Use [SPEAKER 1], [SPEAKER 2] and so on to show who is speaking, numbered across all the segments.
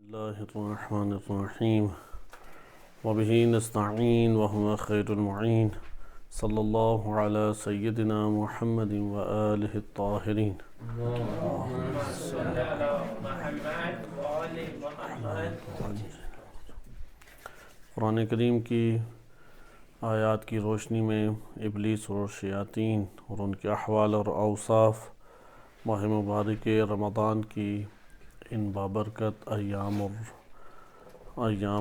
[SPEAKER 1] اللہ الرحمن الرحیم وبہ نستعین وهو خیر المعین صلی اللہ علی سیدنا محمد وآلہ الطاہرین۔ قرآن کریم کی آیات کی روشنی میں ابلیس اور شیاطین اور ان کے احوال اور اوصاف ماہ مبارک رمضان کی ان بابرکت ایام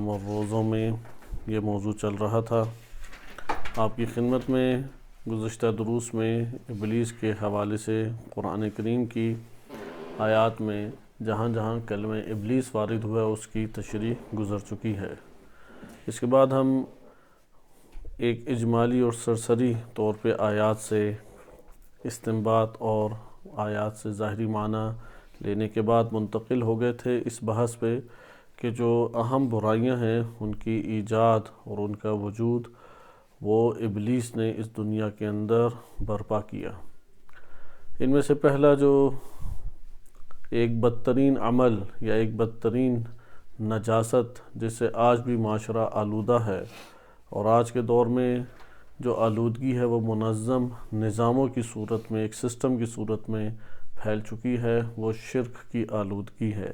[SPEAKER 1] اور روزوں میں یہ موضوع چل رہا تھا۔ آپ کی خدمت میں گزشتہ دروس میں ابلیس کے حوالے سے قرآن کریم کی آیات میں جہاں جہاں کلمہ ابلیس وارد ہوا اس کی تشریح گزر چکی ہے۔ اس کے بعد ہم ایک اجمالی اور سرسری طور پہ آیات سے استنباط اور آیات سے ظاہری معنی لینے کے بعد منتقل ہو گئے تھے اس بحث پہ کہ جو اہم برائیاں ہیں ان کی ایجاد اور ان کا وجود وہ ابلیس نے اس دنیا کے اندر برپا کیا۔ ان میں سے پہلا جو ایک بدترین عمل یا ایک بدترین نجاست جس سے آج بھی معاشرہ آلودہ ہے، اور آج کے دور میں جو آلودگی ہے وہ منظم نظاموں کی صورت میں، ایک سسٹم کی صورت میں پھیل چکی ہے، وہ شرک کی آلودگی ہے۔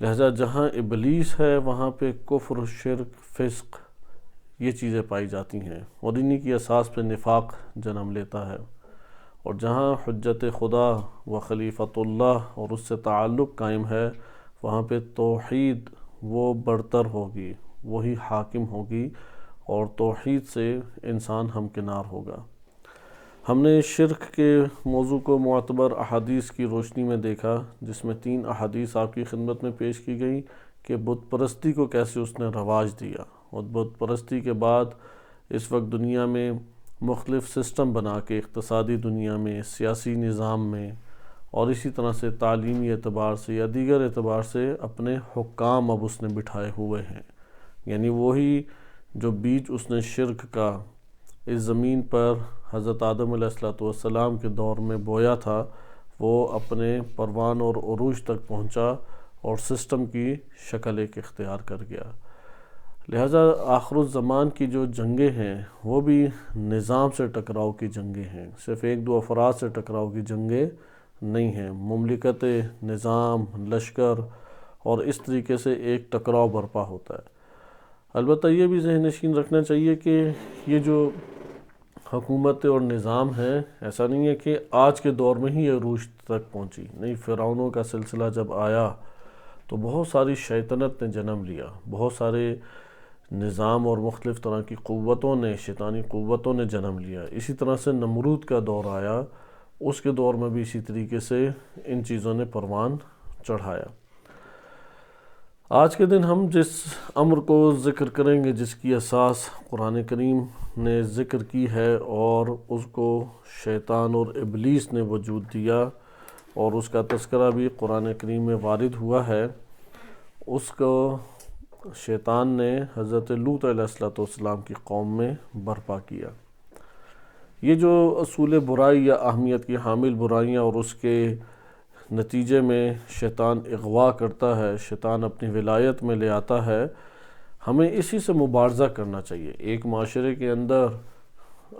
[SPEAKER 1] لہذا جہاں ابلیس ہے وہاں پہ کفر، شرک، فسق یہ چیزیں پائی جاتی ہیں، اور انہی کی اساس پہ نفاق جنم لیتا ہے۔ اور جہاں حجت خدا و خلیفۃ اللہ اور اس سے تعلق قائم ہے وہاں پہ توحید وہ برتر ہوگی، وہی حاکم ہوگی، اور توحید سے انسان ہمکنار ہوگا۔ ہم نے شرک کے موضوع کو معتبر احادیث کی روشنی میں دیکھا، جس میں 3 احادیث آپ کی خدمت میں پیش کی گئی کہ بت پرستی کو کیسے اس نے رواج دیا، اور بت پرستی کے بعد اس وقت دنیا میں مختلف سسٹم بنا کے اقتصادی دنیا میں، سیاسی نظام میں، اور اسی طرح سے تعلیمی اعتبار سے یا دیگر اعتبار سے اپنے حکام اب اس نے بٹھائے ہوئے ہیں۔ یعنی وہی جو بیج اس نے شرک کا اس زمین پر حضرت آدم علیہ السلام کے دور میں بویا تھا، وہ اپنے پروان اور عروج تک پہنچا اور سسٹم کی شکل ایک اختیار کر گیا۔ لہذا آخر الزمان کی جو جنگیں ہیں وہ بھی نظام سے ٹکراؤ کی جنگیں ہیں، صرف 1-2 افراد سے ٹکراؤ کی جنگیں نہیں ہیں، مملکت، نظام، لشکر اور اس طریقے سے ایک ٹکراؤ برپا ہوتا ہے۔ البتہ یہ بھی ذہن نشین رکھنا چاہیے کہ یہ جو حکومت اور نظام ہے ایسا نہیں ہے کہ آج کے دور میں ہی یہ عروج تک پہنچی، نہیں، فرعونوں کا سلسلہ جب آیا تو بہت ساری شیطنت نے جنم لیا، بہت سارے نظام اور مختلف طرح کی قوتوں نے، شیطانی قوتوں نے جنم لیا۔ اسی طرح سے نمرود کا دور آیا، اس کے دور میں بھی اسی طریقے سے ان چیزوں نے پروان چڑھایا۔ آج کے دن ہم جس امر کو ذکر کریں گے، جس کی اساس قرآن کریم نے ذکر کی ہے اور اس کو شیطان اور ابلیس نے وجود دیا اور اس کا تذکرہ بھی قرآن کریم میں وارد ہوا ہے، اس کو شیطان نے حضرت لوط علیہ السلام کی قوم میں برپا کیا۔ یہ جو اصول برائی یا اہمیت کی حامل برائیاں اور اس کے نتیجے میں شیطان اغوا کرتا ہے، شیطان اپنی ولایت میں لے آتا ہے، ہمیں اسی سے مبارزہ کرنا چاہیے۔ ایک معاشرے کے اندر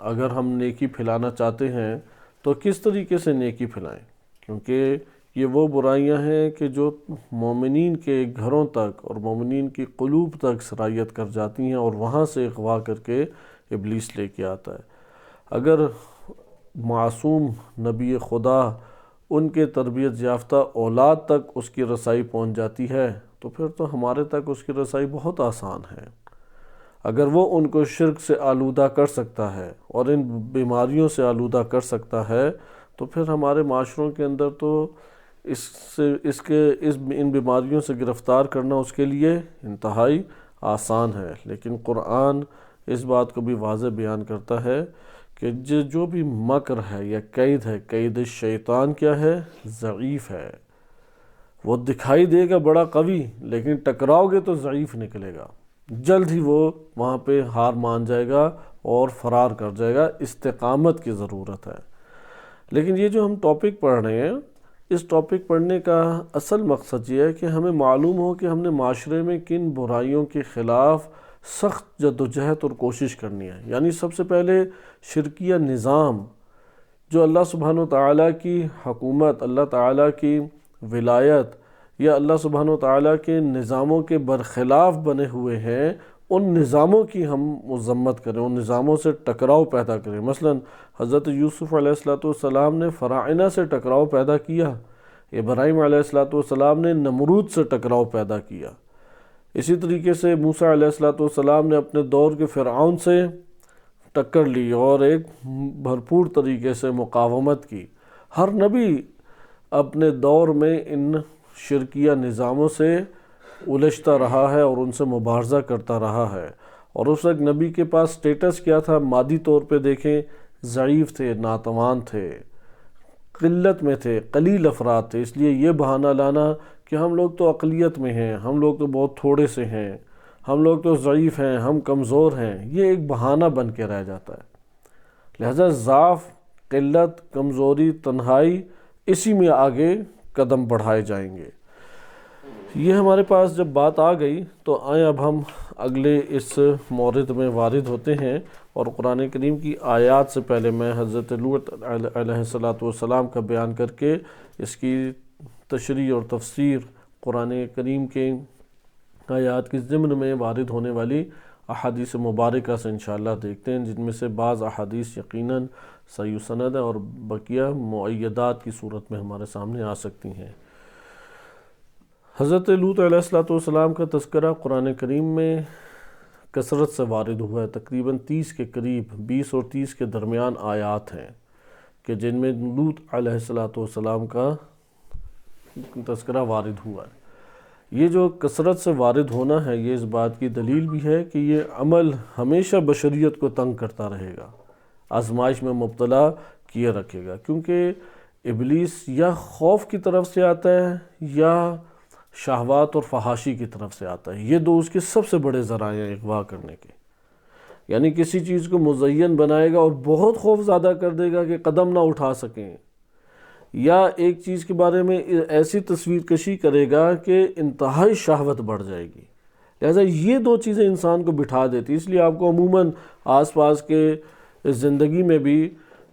[SPEAKER 1] اگر ہم نیکی پھیلانا چاہتے ہیں تو کس طریقے سے نیکی پھیلائیں، کیونکہ یہ وہ برائیاں ہیں کہ جو مومنین کے گھروں تک اور مومنین کی قلوب تک سرایت کر جاتی ہیں اور وہاں سے اغوا کر کے ابلیس لے کے آتا ہے۔ اگر معصوم نبی خدا ان کے تربیت یافتہ اولاد تک اس کی رسائی پہنچ جاتی ہے تو پھر تو ہمارے تک اس کی رسائی بہت آسان ہے۔ اگر وہ ان کو شرک سے آلودہ کر سکتا ہے اور ان بیماریوں سے آلودہ کر سکتا ہے تو پھر ہمارے معاشروں کے اندر تو ان بیماریوں سے گرفتار کرنا اس کے لیے انتہائی آسان ہے۔ لیکن قرآن اس بات کو بھی واضح بیان کرتا ہے کہ جو بھی مکر ہے یا قید ہے، قید شیطان کیا ہے؟ ضعیف ہے۔ وہ دکھائی دے گا بڑا قوی، لیکن ٹکراؤ گے تو ضعیف نکلے گا، جلد ہی وہ وہاں پہ ہار مان جائے گا اور فرار کر جائے گا۔ استقامت کی ضرورت ہے۔ لیکن یہ جو ہم ٹاپک پڑھ رہے ہیں اس ٹاپک پڑھنے کا اصل مقصد یہ ہے کہ ہمیں معلوم ہو کہ ہم نے معاشرے میں کن برائیوں کے خلاف سخت جدوجہد اور کوشش کرنی ہے۔ یعنی سب سے پہلے شرکیہ نظام، جو اللہ سبحانہ وتعالیٰ کی حکومت، اللہ تعالیٰ کی ولایت یا اللہ سبحانہ وتعالیٰ کے نظاموں کے برخلاف بنے ہوئے ہیں، ان نظاموں کی ہم مذمت کریں، ان نظاموں سے ٹکراؤ پیدا کریں۔ مثلا حضرت یوسف علیہ السلام نے فراعنہ سے ٹکراؤ پیدا کیا، ابراہیم علیہ السلام نے نمرود سے ٹکراؤ پیدا کیا، اسی طریقے سے موسیٰ علیہ السلام نے اپنے دور کے فرعون سے ٹکر لی اور ایک بھرپور طریقے سے مقاومت کی۔ ہر نبی اپنے دور میں ان شرکیہ نظاموں سے الجھتا رہا ہے اور ان سے مبارزہ کرتا رہا ہے، اور اس وقت نبی کے پاس سٹیٹس کیا تھا؟ مادی طور پہ دیکھیں ضعیف تھے، ناتوان تھے، قلت میں تھے، قلیل افراد تھے، اس لیے یہ بہانہ لانا کہ ہم لوگ تو اقلیت میں ہیں، ہم لوگ تو بہت تھوڑے سے ہیں، ہم لوگ تو ضعیف ہیں، ہم کمزور ہیں، یہ ایک بہانہ بن کے رہ جاتا ہے۔ لہذا ضعف، قلت، کمزوری، تنہائی، اسی میں آگے قدم بڑھائے جائیں گے۔ یہ ہمارے پاس جب بات آ گئی تو آئیں اب ہم اگلے اس مورد میں وارد ہوتے ہیں، اور قرآن کریم کی آیات سے پہلے میں حضرت لوط علیہ السلام کا بیان کر کے اس کی تشریح اور تفسیر قرآن کریم کے آیات کی ضمن میں وارد ہونے والی احادیث مبارکہ سے انشاءاللہ دیکھتے ہیں، جن میں سے بعض احادیث یقیناً صحیح سند ہے اور بقیہ مؤیدات کی صورت میں ہمارے سامنے آ سکتی ہیں۔ حضرت لوط علیہ السلام کا تذکرہ قرآن کریم میں کثرت سے وارد ہوا ہے، تقریباً 30 کے قریب، 20 اور 30 کے درمیان آیات ہیں کہ جن میں لوط علیہ السلام کا تذکرہ وارد ہوا ہے۔ یہ جو کثرت سے وارد ہونا ہے، یہ اس بات کی دلیل بھی ہے کہ یہ عمل ہمیشہ بشریت کو تنگ کرتا رہے گا، آزمائش میں مبتلا کیے رکھے گا، کیونکہ ابلیس یا خوف کی طرف سے آتا ہے یا شہوات اور فحاشی کی طرف سے آتا ہے۔ یہ دو اس کے سب سے بڑے ذرائع ہیں اغوا کرنے کے۔ یعنی کسی چیز کو مزین بنائے گا اور بہت خوف زیادہ کر دے گا کہ قدم نہ اٹھا سکیں، یا ایک چیز کے بارے میں ایسی تصویر کشی کرے گا کہ انتہائی شہوت بڑھ جائے گی۔ لہذا یہ دو چیزیں انسان کو بٹھا دیتی، اس لیے آپ کو عموماً آس پاس کے زندگی میں بھی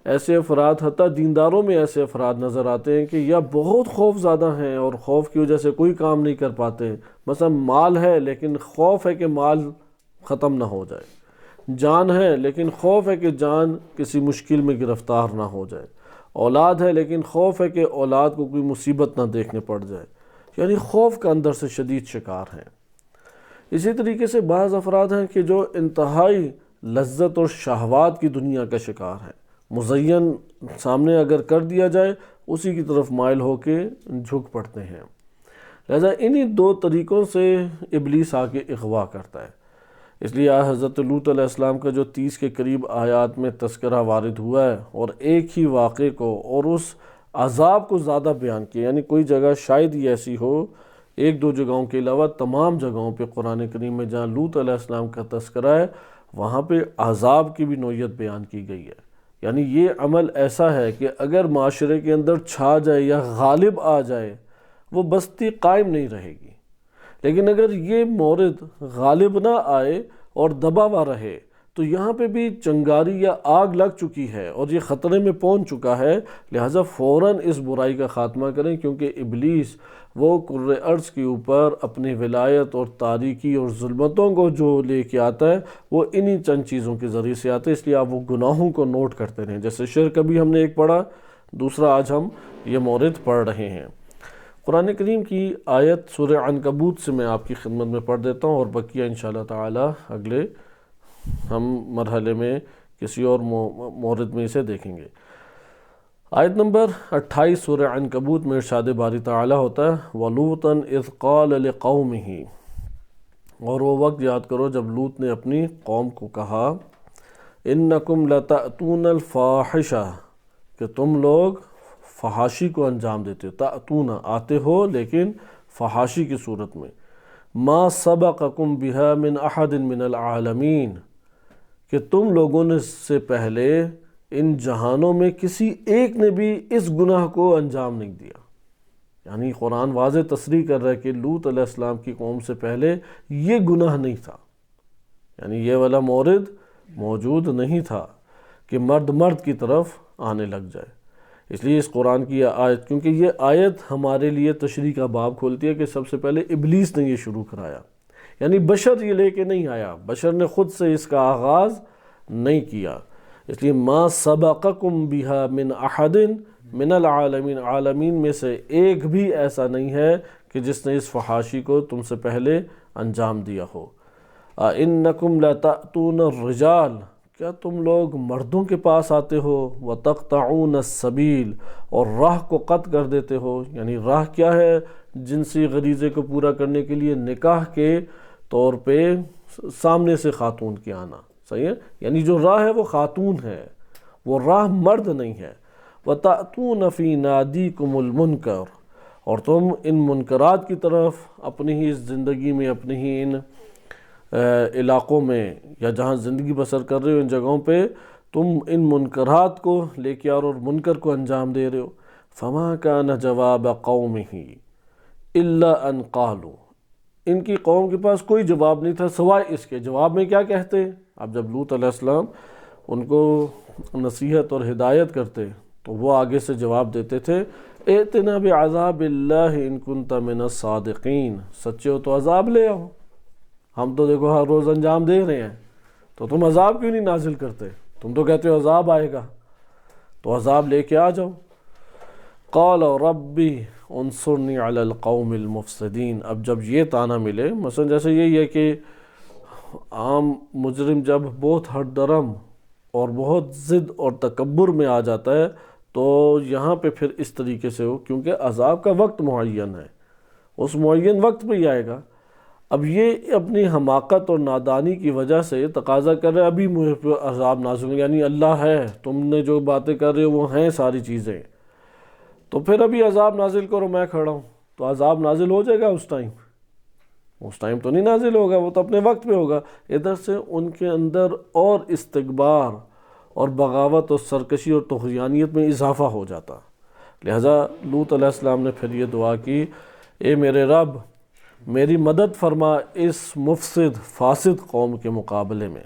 [SPEAKER 1] ایسے افراد، حتیٰ دینداروں میں ایسے افراد نظر آتے ہیں کہ یا بہت خوف زیادہ ہیں اور خوف کی وجہ سے کوئی کام نہیں کر پاتے، مثلا مال ہے لیکن خوف ہے کہ مال ختم نہ ہو جائے، جان ہے لیکن خوف ہے کہ جان کسی مشکل میں گرفتار نہ ہو جائے، اولاد ہے لیکن خوف ہے کہ اولاد کو کوئی مصیبت نہ دیکھنے پڑ جائے، یعنی خوف کا اندر سے شدید شکار ہیں۔ اسی طریقے سے بعض افراد ہیں کہ جو انتہائی لذت اور شہوات کی دنیا کا شکار ہیں، مزین سامنے اگر کر دیا جائے اسی کی طرف مائل ہو کے جھک پڑتے ہیں۔ لہذا انہی دو طریقوں سے ابلیس آ کے اغوا کرتا ہے۔ اس لیے حضرت لوط علیہ السلام کا جو 30 کے قریب آیات میں تذکرہ وارد ہوا ہے، اور ایک ہی واقعے کو اور اس عذاب کو زیادہ بیان کیا، یعنی کوئی جگہ شاید ہی ایسی ہو، ایک دو جگہوں کے علاوہ تمام جگہوں پہ قرآن کریم میں جہاں لوط علیہ السلام کا تذکرہ ہے وہاں پہ عذاب کی بھی نوعیت بیان کی گئی ہے۔ یعنی یہ عمل ایسا ہے کہ اگر معاشرے کے اندر چھا جائے یا غالب آ جائے وہ بستی قائم نہیں رہے گی، لیکن اگر یہ مورد غالب نہ آئے اور دبا ہوا رہے تو یہاں پہ بھی چنگاری یا آگ لگ چکی ہے اور یہ خطرے میں پہنچ چکا ہے۔ لہٰذا فوراً اس برائی کا خاتمہ کریں، کیونکہ ابلیس وہ کرۂ ارض کے اوپر اپنی ولایت اور تاریکی اور ظلمتوں کو جو لے کے آتا ہے وہ انہی چند چیزوں کے ذریعے سے آتا ہے۔ اس لیے آپ وہ گناہوں کو نوٹ کرتے رہیں، جیسے شرک ابھی ہم نے ایک پڑھا، دوسرا آج ہم یہ مورد پڑھ رہے ہیں۔ قرآن کریم کی آیت سورہ عنکبوت سے میں آپ کی خدمت میں پڑھ دیتا ہوں، اور بقیہ انشاءاللہ تعالی اگلے ہم مرحلے میں کسی اور مورد میں اسے دیکھیں گے۔ آیت نمبر 28 سورہ عنکبوت میں ارشاد باری تعالی ہوتا ہے وَلُوطًا اِذْ قَالَ لِقَوْمِهِ، اور وہ وقت یاد کرو جب لوط نے اپنی قوم کو کہا اِنَّكُمْ لَتَأْتُونَ الْفَاحِشَةَ، کہ تم لوگ فحاشی کو انجام دیتے ہو، تأتون آتے ہو لیکن فحاشی کی صورت میں، مَا سَبَقَكُمْ بِهَا مِنْ أَحَدٍ مِنَ الْعَالَمِينَ، کہ تم لوگوں نے سے پہلے ان جہانوں میں کسی ایک نے بھی اس گناہ کو انجام نہیں دیا۔ یعنی قرآن واضح تصریح کر رہا ہے کہ لوط علیہ السلام کی قوم سے پہلے یہ گناہ نہیں تھا، یعنی یہ والا مورد موجود نہیں تھا کہ مرد مرد کی طرف آنے لگ جائے۔ اس لیے اس قرآن کی یہ آیت، کیونکہ یہ آیت ہمارے لیے تشریح کا باب کھولتی ہے کہ سب سے پہلے ابلیس نے یہ شروع کرایا، یعنی بشر یہ لے کے نہیں آیا، بشر نے خود سے اس کا آغاز نہیں کیا۔ اس لیے ما سبقکم بہا من احد من العالمین، عالمین میں سے ایک بھی ایسا نہیں ہے کہ جس نے اس فحاشی کو تم سے پہلے انجام دیا ہو۔ اِنَّكُمْ لَتَأْتُونَ الرِّجَالَ، کیا تم لوگ مردوں کے پاس آتے ہو، وَتَقْطَعُونَ السَّبِيلَ، اور راہ کو قطع کر دیتے ہو۔ یعنی راہ کیا ہے؟ جنسی غریزے کو پورا کرنے کے لیے نکاح کے طور پہ سامنے سے خاتون کے آنا، صحیح ہے؟ یعنی جو راہ ہے وہ خاتون ہے، وہ راہ مرد نہیں ہے۔ وَتَأْتُونَ فِي نَادِيكُمُ الْمُنْكَرَ، اور تم ان منکرات کی طرف اپنی ہی اس زندگی میں، اپنی ہی ان علاقوں میں یا جہاں زندگی بسر کر رہے ہو، ان جگہوں پہ تم ان منکرات کو لے کے اور منکر کو انجام دے رہے ہو۔ فَمَا كَانَ جَوَابَ قَوْمِهِ إِلَّا أَنْ قَالُوا، ان کی قوم کے پاس کوئی جواب نہیں تھا سوائے اس کے، جواب میں کیا کہتے؟ اب جب لوط علیہ السلام ان کو نصیحت اور ہدایت کرتے تو وہ آگے سے جواب دیتے تھے، ائتنا بعذاب اللہ ان کنت من الصادقین، سچے ہو تو عذاب لے آؤ، ہم تو دیکھو ہر روز انجام دے رہے ہیں، تو تم عذاب کیوں نہیں نازل کرتے؟ تم تو کہتے ہو عذاب آئے گا، تو عذاب لے کے آ جاؤ۔ قال ربی انصرنی علی القوم المفسدین، اب جب یہ طعنہ ملے، مثلا جیسے یہی ہے کہ عام مجرم جب بہت ہٹ درم اور بہت ضد اور تکبر میں آ جاتا ہے تو یہاں پہ پھر اس طریقے سے ہو، کیونکہ عذاب کا وقت معین ہے، اس معین وقت پہ ہی آئے گا۔ اب یہ اپنی حماقت اور نادانی کی وجہ سے تقاضا کر رہے ابھی مجھے پہ عذاب نازل ہو، یعنی اللہ ہے، تم نے جو باتیں کر رہے ہو وہ ہیں ساری چیزیں، تو پھر ابھی عذاب نازل کرو، میں کھڑا ہوں، تو عذاب نازل ہو جائے گا اس ٹائم تو نہیں نازل ہوگا، وہ تو اپنے وقت پہ ہوگا۔ ادھر سے ان کے اندر اور استکبار اور بغاوت اور سرکشی اور طغیانیت میں اضافہ ہو جاتا، لہٰذا لوط علیہ السلام نے پھر یہ دعا کی، اے میرے رب میری مدد فرما اس مفسد فاسد قوم کے مقابلے میں۔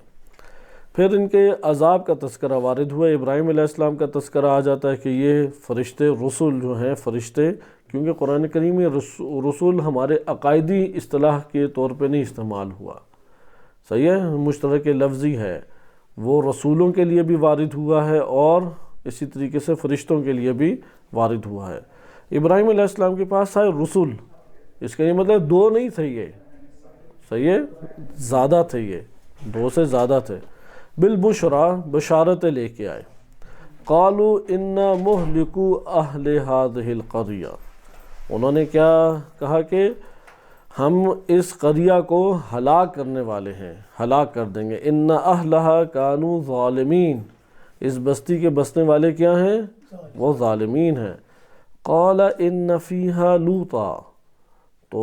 [SPEAKER 1] پھر ان کے عذاب کا تذکرہ وارد ہوا، ابراہیم علیہ السلام کا تذکرہ آ جاتا ہے کہ یہ فرشتے، رسول جو ہیں فرشتے، کیونکہ قرآن کریم میں رسول ہمارے عقائدی اصطلاح کے طور پہ نہیں استعمال ہوا، صحیح ہے، مشترک لفظی ہے، وہ رسولوں کے لیے بھی وارد ہوا ہے اور اسی طریقے سے فرشتوں کے لیے بھی وارد ہوا ہے۔ ابراہیم علیہ السلام کے پاس آئے رسول، اس کا یہ مطلب دو نہیں تھے، یہ صحیح ہے، زیادہ تھے، یہ دو سے زیادہ تھے، بالبشرا، بشارتیں لے کے آئے۔ قالوا انا مہلکو اہل ہذہ القریہ، انہوں نے کیا کہا کہ ہم اس قریہ کو ہلاک کرنے والے ہیں، ہلاک کر دیں گے۔ ان اہلہا کانوا ظالمین، اس بستی کے بسنے والے کیا ہیں؟ وہ ظالمین ہیں۔ قال ان فیہا لوطا، تو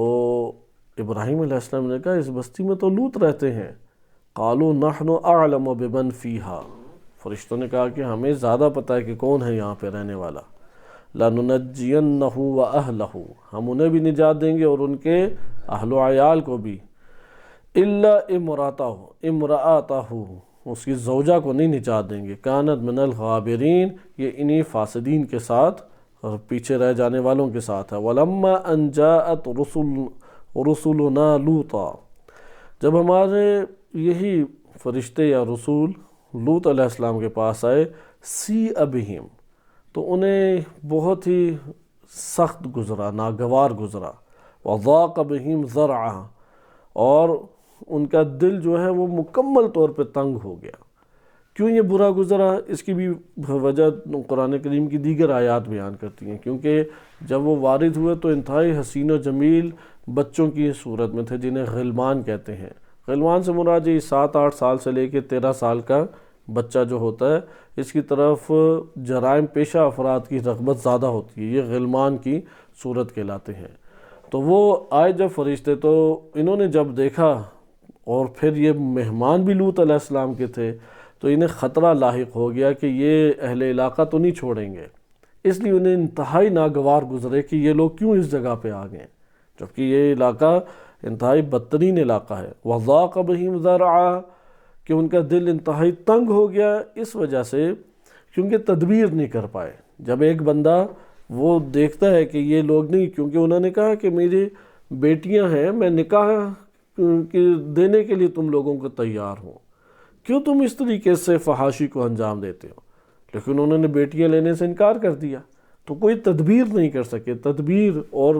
[SPEAKER 1] ابراہیم علیہ السلام نے کہا اس بستی میں تو لوط رہتے ہیں۔ قالوا نحن اعلم بمن فیہا، فرشتوں نے کہا کہ ہمیں زیادہ پتہ ہے کہ کون ہے یہاں پہ رہنے والا۔ لَنُنَجِّيَنَّهُ وَأَهْلَهُ، ہم انہیں بھی نجات دیں گے اور ان کے اہل و عیال کو بھی۔ إِلَّا امْرَأَتَهُ، اس کی زوجہ کو نہیں نجات دیں گے۔ كَانَتْ مِنَ الْغَابِرِينَ، یہ انہی فاسدین کے ساتھ اور پیچھے رہ جانے والوں کے ساتھ ہے۔ وَلَمَّا أَنْ جَاءَتْ رُسُلُنَا لُوطًا، جب ہمارے یہی فرشتے یا رسول لوط علیہ السلام کے پاس آئے، سِیءَ بِهِمْ، تو انہیں بہت ہی سخت گزرا، ناگوار گزرا۔ وَضَاقَ بِهِمْ ذَرْعًا، اور ان کا دل جو ہے وہ مکمل طور پہ تنگ ہو گیا۔ کیوں یہ برا گزرا؟ اس کی بھی وجہ قرآن کریم کی دیگر آیات بیان کرتی ہیں، کیونکہ جب وہ وارد ہوئے تو انتہائی حسین و جمیل بچوں کی صورت میں تھے، جنہیں غلمان کہتے ہیں۔ غلمان سے مراد 7-8 سال سے لے کے 13 سال کا بچہ جو ہوتا ہے، اس کی طرف جرائم پیشہ افراد کی رغبت زیادہ ہوتی ہے، یہ غلمان کی صورت کہلاتے ہیں۔ تو وہ آئے جب فرشتے، تو انہوں نے جب دیکھا، اور پھر یہ مہمان بھی لوط علیہ السلام کے تھے، تو انہیں خطرہ لاحق ہو گیا کہ یہ اہل علاقہ تو نہیں چھوڑیں گے، اس لیے انہیں انتہائی ناگوار گزرے کہ یہ لوگ کیوں اس جگہ پہ آ گئے، جبکہ یہ علاقہ انتہائی بدترین علاقہ ہے۔ وَضَاقَ بِهِمْ ذَرْعًا، کہ ان کا دل انتہائی تنگ ہو گیا اس وجہ سے کیونکہ تدبیر نہیں کر پائے۔ جب ایک بندہ وہ دیکھتا ہے کہ یہ لوگ نہیں، کیونکہ انہوں نے کہا کہ میری بیٹیاں ہیں، میں نکاح دینے کے لیے تم لوگوں کو تیار ہوں، کیوں تم اس طریقے سے فحاشی کو انجام دیتے ہو؟ لیکن انہوں نے بیٹیاں لینے سے انکار کر دیا، تو کوئی تدبیر نہیں کر سکے۔ تدبیر اور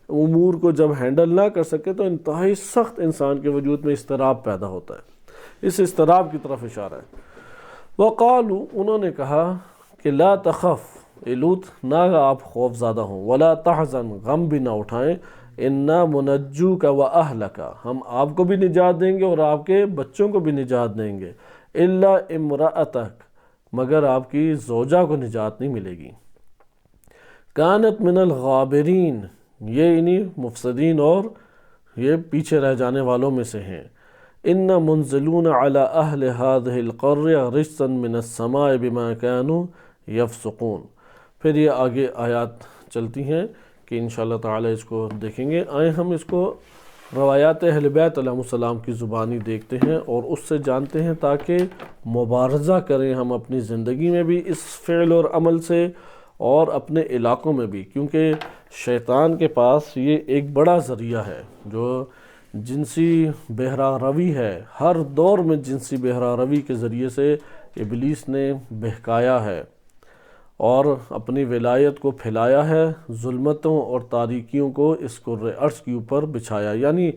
[SPEAKER 1] امور کو جب ہینڈل نہ کر سکے تو انتہائی سخت انسان کے وجود میں اضطراب پیدا ہوتا ہے۔ اس اضطراب کی طرف اشارہ ہے۔ وقالوا، انہوں نے کہا کہ لا تخف، اے لوط نہ آپ خوف زدہ ہوں، ولا تحزن، غم بھی نہ اٹھائیں، انا منجوک و اہلک، ہم آپ کو بھی نجات دیں گے اور آپ کے بچوں کو بھی نجات دیں گے، الا امرأتک، مگر آپ کی زوجہ کو نجات نہیں ملے گی، کانت من الغابرین، یہ انہی مفسدین اور یہ پیچھے رہ جانے والوں میں سے ہیں، ان منزلون علی اہل هذه القرية رجسا من السماء بما كانوا يفسقون۔ پھر یہ آگے آیات چلتی ہیں کہ انشاءاللہ تعالی اس کو دیکھیں گے۔ آئیں ہم اس کو روایات اہل بیت علیہ السلام کی زبانی دیکھتے ہیں اور اس سے جانتے ہیں، تاکہ مبارزہ کریں ہم اپنی زندگی میں بھی اس فعل اور عمل سے اور اپنے علاقوں میں بھی، کیونکہ شیطان کے پاس یہ ایک بڑا ذریعہ ہے جو جنسی بہرہ روی ہے۔ ہر دور میں جنسی بہرہ روی کے ذریعے سے ابلیس نے بہکایا ہے اور اپنی ولایت کو پھیلایا ہے، ظلمتوں اور تاریکیوں کو اس کرۂ ارض کے اوپر بچھایا، یعنی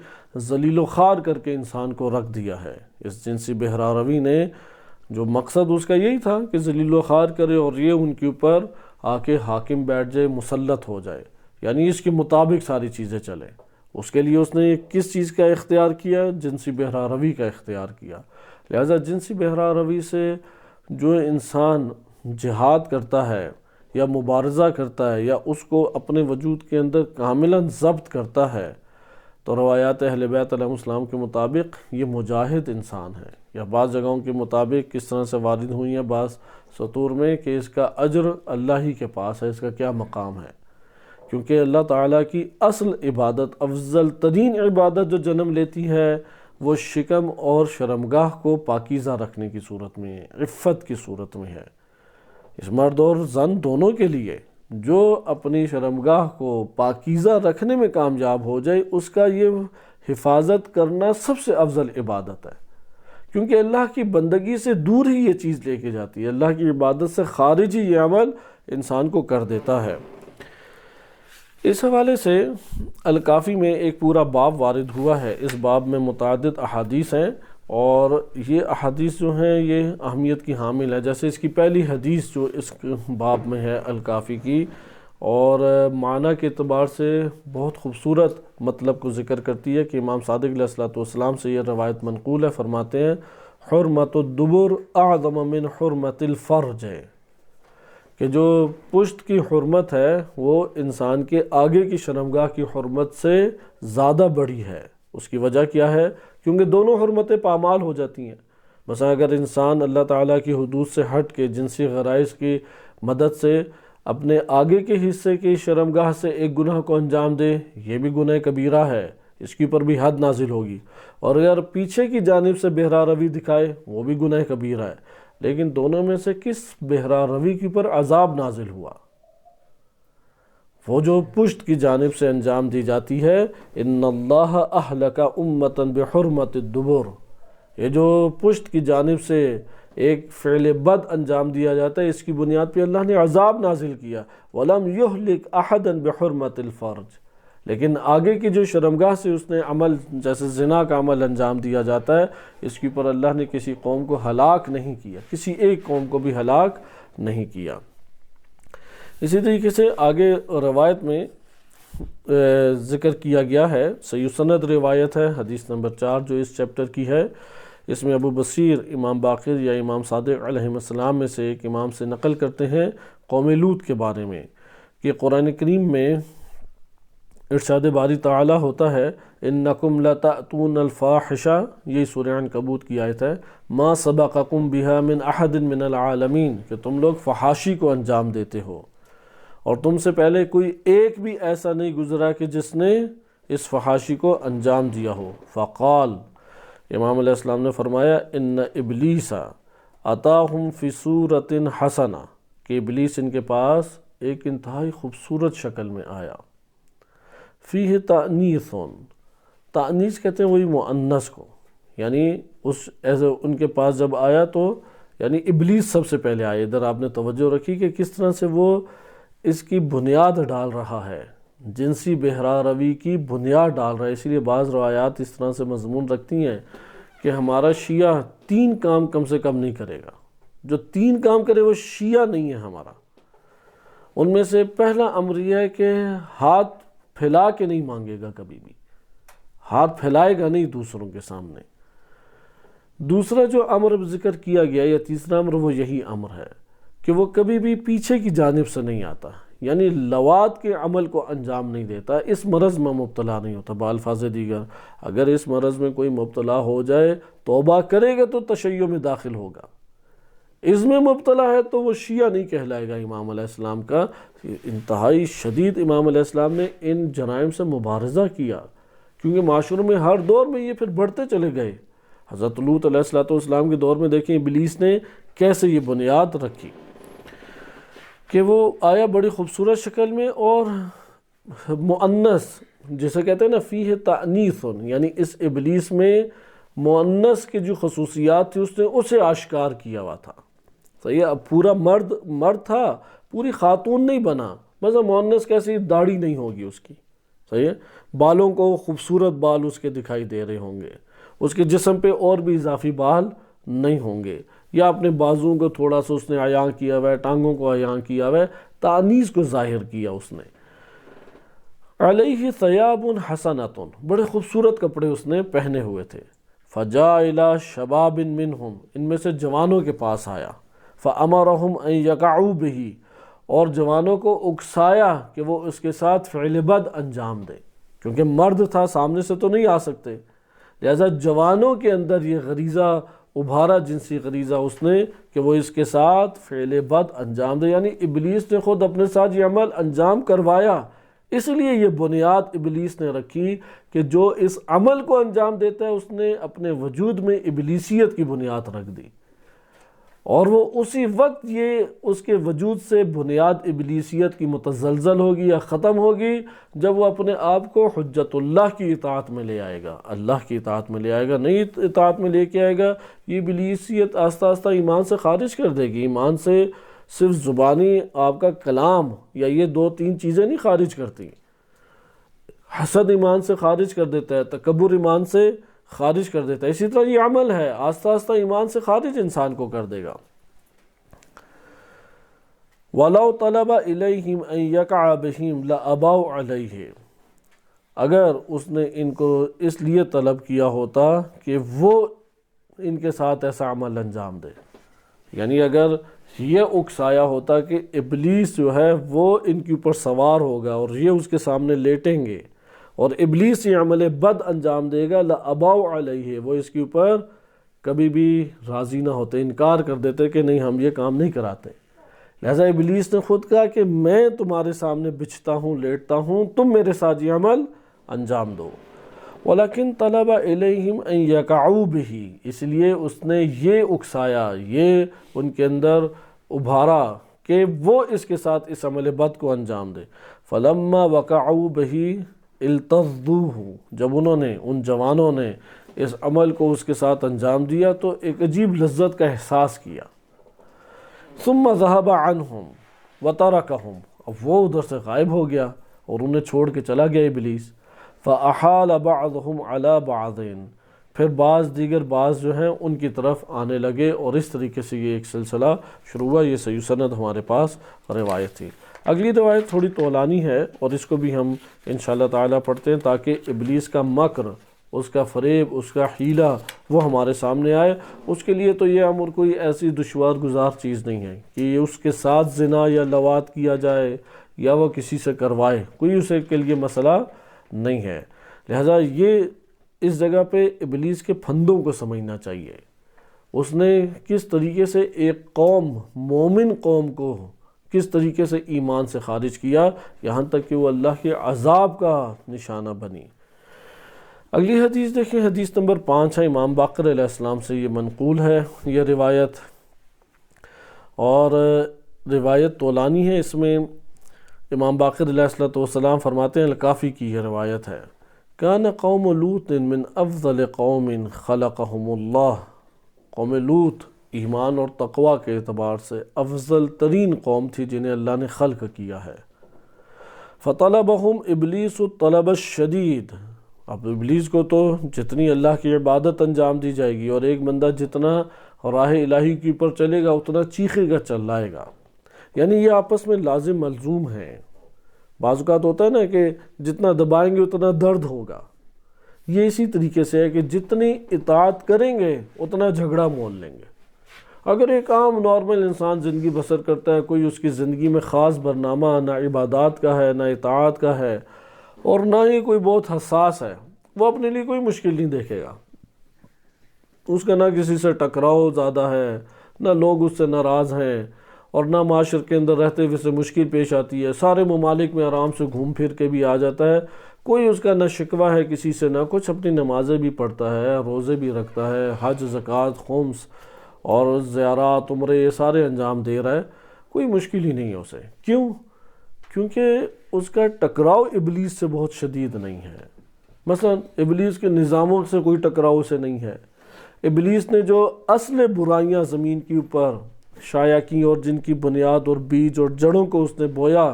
[SPEAKER 1] ذلیل و خوار کر کے انسان کو رکھ دیا ہے۔ اس جنسی بہرہ روی نے جو مقصد اس کا یہی تھا کہ ذلیل و خوار کرے اور یہ ان کے اوپر آ کے حاکم بیٹھ جائے، مسلط ہو جائے، یعنی اس کے مطابق ساری چیزیں چلیں۔ اس کے لیے اس نے کس چیز کا اختیار کیا؟ جنسی بہرہ روی کا اختیار کیا۔ لہٰذا جنسی بہرہ روی سے جو انسان جہاد کرتا ہے یا مبارزہ کرتا ہے یا اس کو اپنے وجود کے اندر کاملاً ضبط کرتا ہے، تو روایات اہل بیت علیہ السلام کے مطابق یہ مجاہد انسان ہے، یا بعض جگہوں کے مطابق کس طرح سے وارد ہوئی ہیں بعض سطور میں کہ اس کا اجر اللہ ہی کے پاس ہے، اس کا کیا مقام ہے، کیونکہ اللہ تعالیٰ کی اصل عبادت، افضل ترین عبادت جو جنم لیتی ہے، وہ شکم اور شرمگاہ کو پاکیزہ رکھنے کی صورت میں ہے، عفت کی صورت میں ہے۔ اس مرد اور زن دونوں کے لیے جو اپنی شرمگاہ کو پاکیزہ رکھنے میں کامیاب ہو جائے، اس کا یہ حفاظت کرنا سب سے افضل عبادت ہے، کیونکہ اللہ کی بندگی سے دور ہی یہ چیز لے کے جاتی ہے، اللہ کی عبادت سے خارج ہی یہ عمل انسان کو کر دیتا ہے۔ اس حوالے سے الکافی میں ایک پورا باب وارد ہوا ہے۔ اس باب میں متعدد احادیث ہیں اور یہ احادیث جو ہیں یہ اہمیت کی حامل ہے۔ جیسے اس کی پہلی حدیث جو اس باب میں ہے الکافی کی، اور معنی کے اعتبار سے بہت خوبصورت مطلب کو ذکر کرتی ہے کہ امام صادق علیہ السلام سے یہ روایت منقول ہے، فرماتے ہیں حرمت الدبر اعظم من حرمت الفرج، ہے کہ جو پشت کی حرمت ہے وہ انسان کے آگے کی شرمگاہ کی حرمت سے زیادہ بڑی ہے۔ اس کی وجہ کیا ہے؟ کیونکہ دونوں حرمتیں پامال ہو جاتی ہیں۔ مثلا اگر انسان اللہ تعالیٰ کی حدود سے ہٹ کے جنسی غرائز کی مدد سے اپنے آگے کے حصے کی شرمگاہ سے ایک گناہ کو انجام دے، یہ بھی گناہ کبیرہ ہے، اس کے اوپر بھی حد نازل ہوگی، اور اگر پیچھے کی جانب سے بہرہ روی دکھائے وہ بھی گناہ کبیرہ ہے۔ لیکن دونوں میں سے کس بہرہ روی کے اوپر عذاب نازل ہوا؟ وہ جو پشت کی جانب سے انجام دی جاتی ہے، ان اللہ اہلک امتا بحرمت الدبر، یہ جو پشت کی جانب سے ایک فعل بد انجام دیا جاتا ہے، اس کی بنیاد پہ اللہ نے عذاب نازل کیا، وَلَمْ يُهْلِكْ أَحَدًا بِحُرْمَةِ الْفَرْجِ، لیکن آگے کی جو شرمگاہ سے اس نے عمل، جیسے زنا کا عمل انجام دیا جاتا ہے، اس کے اوپر اللہ نے کسی قوم کو ہلاک نہیں کیا، کسی ایک قوم کو بھی ہلاک نہیں کیا۔ اسی طریقے سے آگے روایت میں ذکر کیا گیا ہے، صحیح سند روایت ہے، حدیث نمبر 4 جو اس چیپٹر کی ہے، اس میں ابو بصیر امام باقر یا امام صادق علیہ السلام میں سے ایک امام سے نقل کرتے ہیں قوم لوط کے بارے میں کہ قرآن کریم میں ارشاد باری تعالیٰ ہوتا ہے انکم لتأتون الفاحشہ، یہ سورہ عنکبوت کی آیت ہے، ما سبقکم بها من احد من العالمین، کہ تم لوگ فحاشی کو انجام دیتے ہو، اور تم سے پہلے کوئی ایک بھی ایسا نہیں گزرا کہ جس نے اس فحاشی کو انجام دیا ہو۔ فقال، امام علیہ السلام نے فرمایا، ان ابلیس اتاہم فی صورت حسنہ، کہ ابلیس ان کے پاس ایک انتہائی خوبصورت شکل میں آیا۔ فیہ تأنیث، تأنیث کہتے ہیں وہی مؤنث کو، یعنی ان کے پاس جب آیا تو یعنی ابلیس سب سے پہلے آئے۔ ادھر آپ نے توجہ رکھی کہ کس طرح سے وہ اس کی بنیاد ڈال رہا ہے، جنسی بہرا روی کی بنیاد ڈال رہا ہے۔ اسی لیے بعض روایات اس طرح سے مضمون رکھتی ہیں کہ ہمارا شیعہ 3 کام کم سے کم نہیں کرے گا، جو 3 کام کرے وہ شیعہ نہیں ہے ہمارا۔ ان میں سے پہلا امر یہ ہے کہ ہاتھ پھیلا کے نہیں مانگے گا، کبھی بھی ہاتھ پھیلائے گا نہیں دوسروں کے سامنے۔ دوسرا جو امر ذکر کیا گیا یا تیسرا امر وہ یہی امر ہے کہ وہ کبھی بھی پیچھے کی جانب سے نہیں آتا، یعنی لواط کے عمل کو انجام نہیں دیتا، اس مرض میں مبتلا نہیں ہوتا۔ بالفاظ دیگر اگر اس مرض میں کوئی مبتلا ہو جائے، توبہ کرے گا تو تشیع میں داخل ہوگا، اس میں مبتلا ہے تو وہ شیعہ نہیں کہلائے گا۔ امام علیہ السلام کا انتہائی شدید، امام علیہ السلام نے ان جرائم سے مبارزہ کیا، کیونکہ معاشروں میں ہر دور میں یہ پھر بڑھتے چلے گئے۔ حضرت لوط علیہ السلام کے دور میں دیکھیں ابلیس نے کیسے یہ بنیاد رکھی کہ وہ آیا بڑی خوبصورت شکل میں اور مؤنث، جسے کہتے ہیں نا فیہ تأنیث، یعنی اس ابلیس میں مؤنث کی جو خصوصیات تھی اس نے اسے آشکار کیا ہوا تھا۔ صحیح ہے، اب پورا مرد تھا، پوری خاتون نہیں بنا، مثلا مؤنث کیسی داڑھی نہیں ہوگی اس کی، صحیح ہے، بالوں کو خوبصورت بال اس کے دکھائی دے رہے ہوں گے، اس کے جسم پہ اور بھی اضافی بال نہیں ہوں گے، یا اپنے بازوؤں کو تھوڑا سا اس نے عیاں کیا ہوا ہے، ٹانگوں کو عیاں کیا ہوا ہے، تانیث کو ظاہر کیا اس نے۔ علیہ ثیاب حسنۃ، بڑے خوبصورت کپڑے اس نے پہنے ہوئے تھے۔ فجاء الی شباب منہم، ان میں سے جوانوں کے پاس آیا۔ فامرہم ان یقعوا بہ، اور جوانوں کو اکسایا کہ وہ اس کے ساتھ فعل بد انجام دے، کیونکہ مرد تھا سامنے سے تو نہیں آ سکتے، لہذا جوانوں کے اندر یہ غریزہ ابھارا، جنسی غریزہ اس نے، کہ وہ اس کے ساتھ فعل بد انجام دے، یعنی ابلیس نے خود اپنے ساتھ یہ عمل انجام کروایا۔ اس لیے یہ بنیاد ابلیس نے رکھی کہ جو اس عمل کو انجام دیتا ہے اس نے اپنے وجود میں ابلیسیت کی بنیاد رکھ دی، اور وہ اسی وقت یہ اس کے وجود سے بنیاد ابلیسیت کی متزلزل ہوگی یا ختم ہوگی جب وہ اپنے آپ کو حجت اللہ کی اطاعت میں لے آئے گا، اللہ کی اطاعت میں لے آئے گا، نئی اطاعت میں لے کے آئے گا۔ یہ ابلیسیت آہستہ آہستہ ایمان سے خارج کر دے گی۔ ایمان سے صرف زبانی آپ کا کلام یا یہ 2-3 چیزیں نہیں خارج کرتی، حسد ایمان سے خارج کر دیتا ہے، تکبر ایمان سے خارج کر دیتا ہے، اسی طرح یہ عمل ہے آہستہ آہستہ ایمان سے خارج انسان کو کر دے گا۔ وَلَوْ طَلَبَ إِلَيْهِمْ أَن يَقَعَ بِهِمْ لَأَبَوْا عَلَيْهِ، اگر اس نے ان کو اس لیے طلب کیا ہوتا کہ وہ ان کے ساتھ ایسا عمل انجام دے، یعنی اگر یہ اکسایا ہوتا کہ ابلیس جو ہے وہ ان کے اوپر سوار ہوگا اور یہ اس کے سامنے لیٹیں گے اور ابلیس یہ عمل بد انجام دے گا، لَأَبَوْا عَلَيْهِ، وہ اس کے اوپر کبھی بھی راضی نہ ہوتے، انکار کر دیتے کہ نہیں ہم یہ کام نہیں کراتے۔ لہذا ابلیس نے خود کہا کہ میں تمہارے سامنے بچھتا ہوں، لیٹتا ہوں، تم میرے ساتھ یہ عمل انجام دو۔ وَلَكِنْ طَلَبَ إِلَيْهِمْ أَن يَقَعُوا بِهِ، اس لیے اس نے یہ اکسایا، یہ ان کے اندر ابھارا کہ وہ اس کے ساتھ اس عمل بد کو انجام دے۔ فَلَمَّا وَقَعُوا بِهِ التذوه، جب انہوں نے، ان جوانوں نے اس عمل کو اس کے ساتھ انجام دیا تو ایک عجیب لذت کا احساس کیا۔ ثم ذهب عنهم وتركهم، اب وہ ادھر سے غائب ہو گیا اور انہیں چھوڑ کے چلا گیا ابلیس۔ فأحال بعضهم على بعض، پھر بعض جو ہیں ان کی طرف آنے لگے، اور اس طریقے سے یہ ایک سلسلہ شروع ہوا۔ یہ صحیح سند ہمارے پاس روایت تھی۔ اگلی روایت تھوڑی طولانی ہے اور اس کو بھی ہم انشاءاللہ تعالیٰ پڑھتے ہیں تاکہ ابلیس کا مکر، اس کا فریب، اس کا حیلہ وہ ہمارے سامنے آئے۔ اس کے لیے تو یہ امر کوئی ایسی دشوار گزار چیز نہیں ہے کہ اس کے ساتھ زنا یا لواط کیا جائے یا وہ کسی سے کروائے، کوئی اسے کے لیے مسئلہ نہیں ہے۔ لہذا یہ اس جگہ پہ ابلیس کے پھندوں کو سمجھنا چاہیے۔ اس نے کس طریقے سے ایک قوم، مومن قوم کو کس طریقے سے ایمان سے خارج کیا، یہاں تک کہ وہ اللہ کے عذاب کا نشانہ بنی۔ اگلی حدیث دیکھیں، حدیث نمبر 5 ہے، امام باقر علیہ السلام سے یہ منقول ہے یہ روایت، اور روایت طولانی ہے۔ اس میں امام باقر علیہ السلام فرماتے ہیں، الکافی کی یہ روایت ہے، کان قوم لوط من افضل قوم خلقهم اللہ، قوم لوط ایمان اور تقوی کے اعتبار سے افضل ترین قوم تھی جنہیں اللہ نے خلق کیا ہے۔ فطلبہم ابلیس طلب الشدید، اب ابلیس کو تو جتنی اللہ کی عبادت انجام دی جائے گی، اور ایک بندہ جتنا راہ الہی کے اوپر چلے گا اتنا چیخے گا چلائے گا، یعنی یہ آپس میں لازم ملزوم ہیں۔ بعض اوقات ہوتا ہے نا کہ جتنا دبائیں گے اتنا درد ہوگا، یہ اسی طریقے سے ہے کہ جتنی اطاعت کریں گے اتنا جھگڑا مول لیں گے۔ اگر ایک عام نارمل انسان زندگی بسر کرتا ہے، کوئی اس کی زندگی میں خاص برنامہ نہ عبادات کا ہے نہ اطاعت کا ہے، اور نہ ہی کوئی بہت حساس ہے، وہ اپنے لیے کوئی مشکل نہیں دیکھے گا، اس کا نہ کسی سے ٹکراؤ زیادہ ہے، نہ لوگ اس سے ناراض ہیں، اور نہ معاشر کے اندر رہتے ہوئے سے مشکل پیش آتی ہے، سارے ممالک میں آرام سے گھوم پھر کے بھی آ جاتا ہے، کوئی اس کا نہ شکوہ ہے کسی سے، نہ کچھ، اپنی نمازیں بھی پڑھتا ہے، روزے بھی رکھتا ہے، حج، زکوٰۃ، خمس اور زیارات، عمرے، یہ سارے انجام دے رہا ہے، کوئی مشکل ہی نہیں ہے اسے۔ کیوں؟ کیونکہ اس کا ٹکراؤ ابلیس سے بہت شدید نہیں ہے۔ مثلا ابلیس کے نظاموں سے کوئی ٹکراؤ سے نہیں ہے۔ ابلیس نے جو اصل برائیاں زمین کے اوپر شائع کی اور جن کی بنیاد اور بیج اور جڑوں کو اس نے بویا،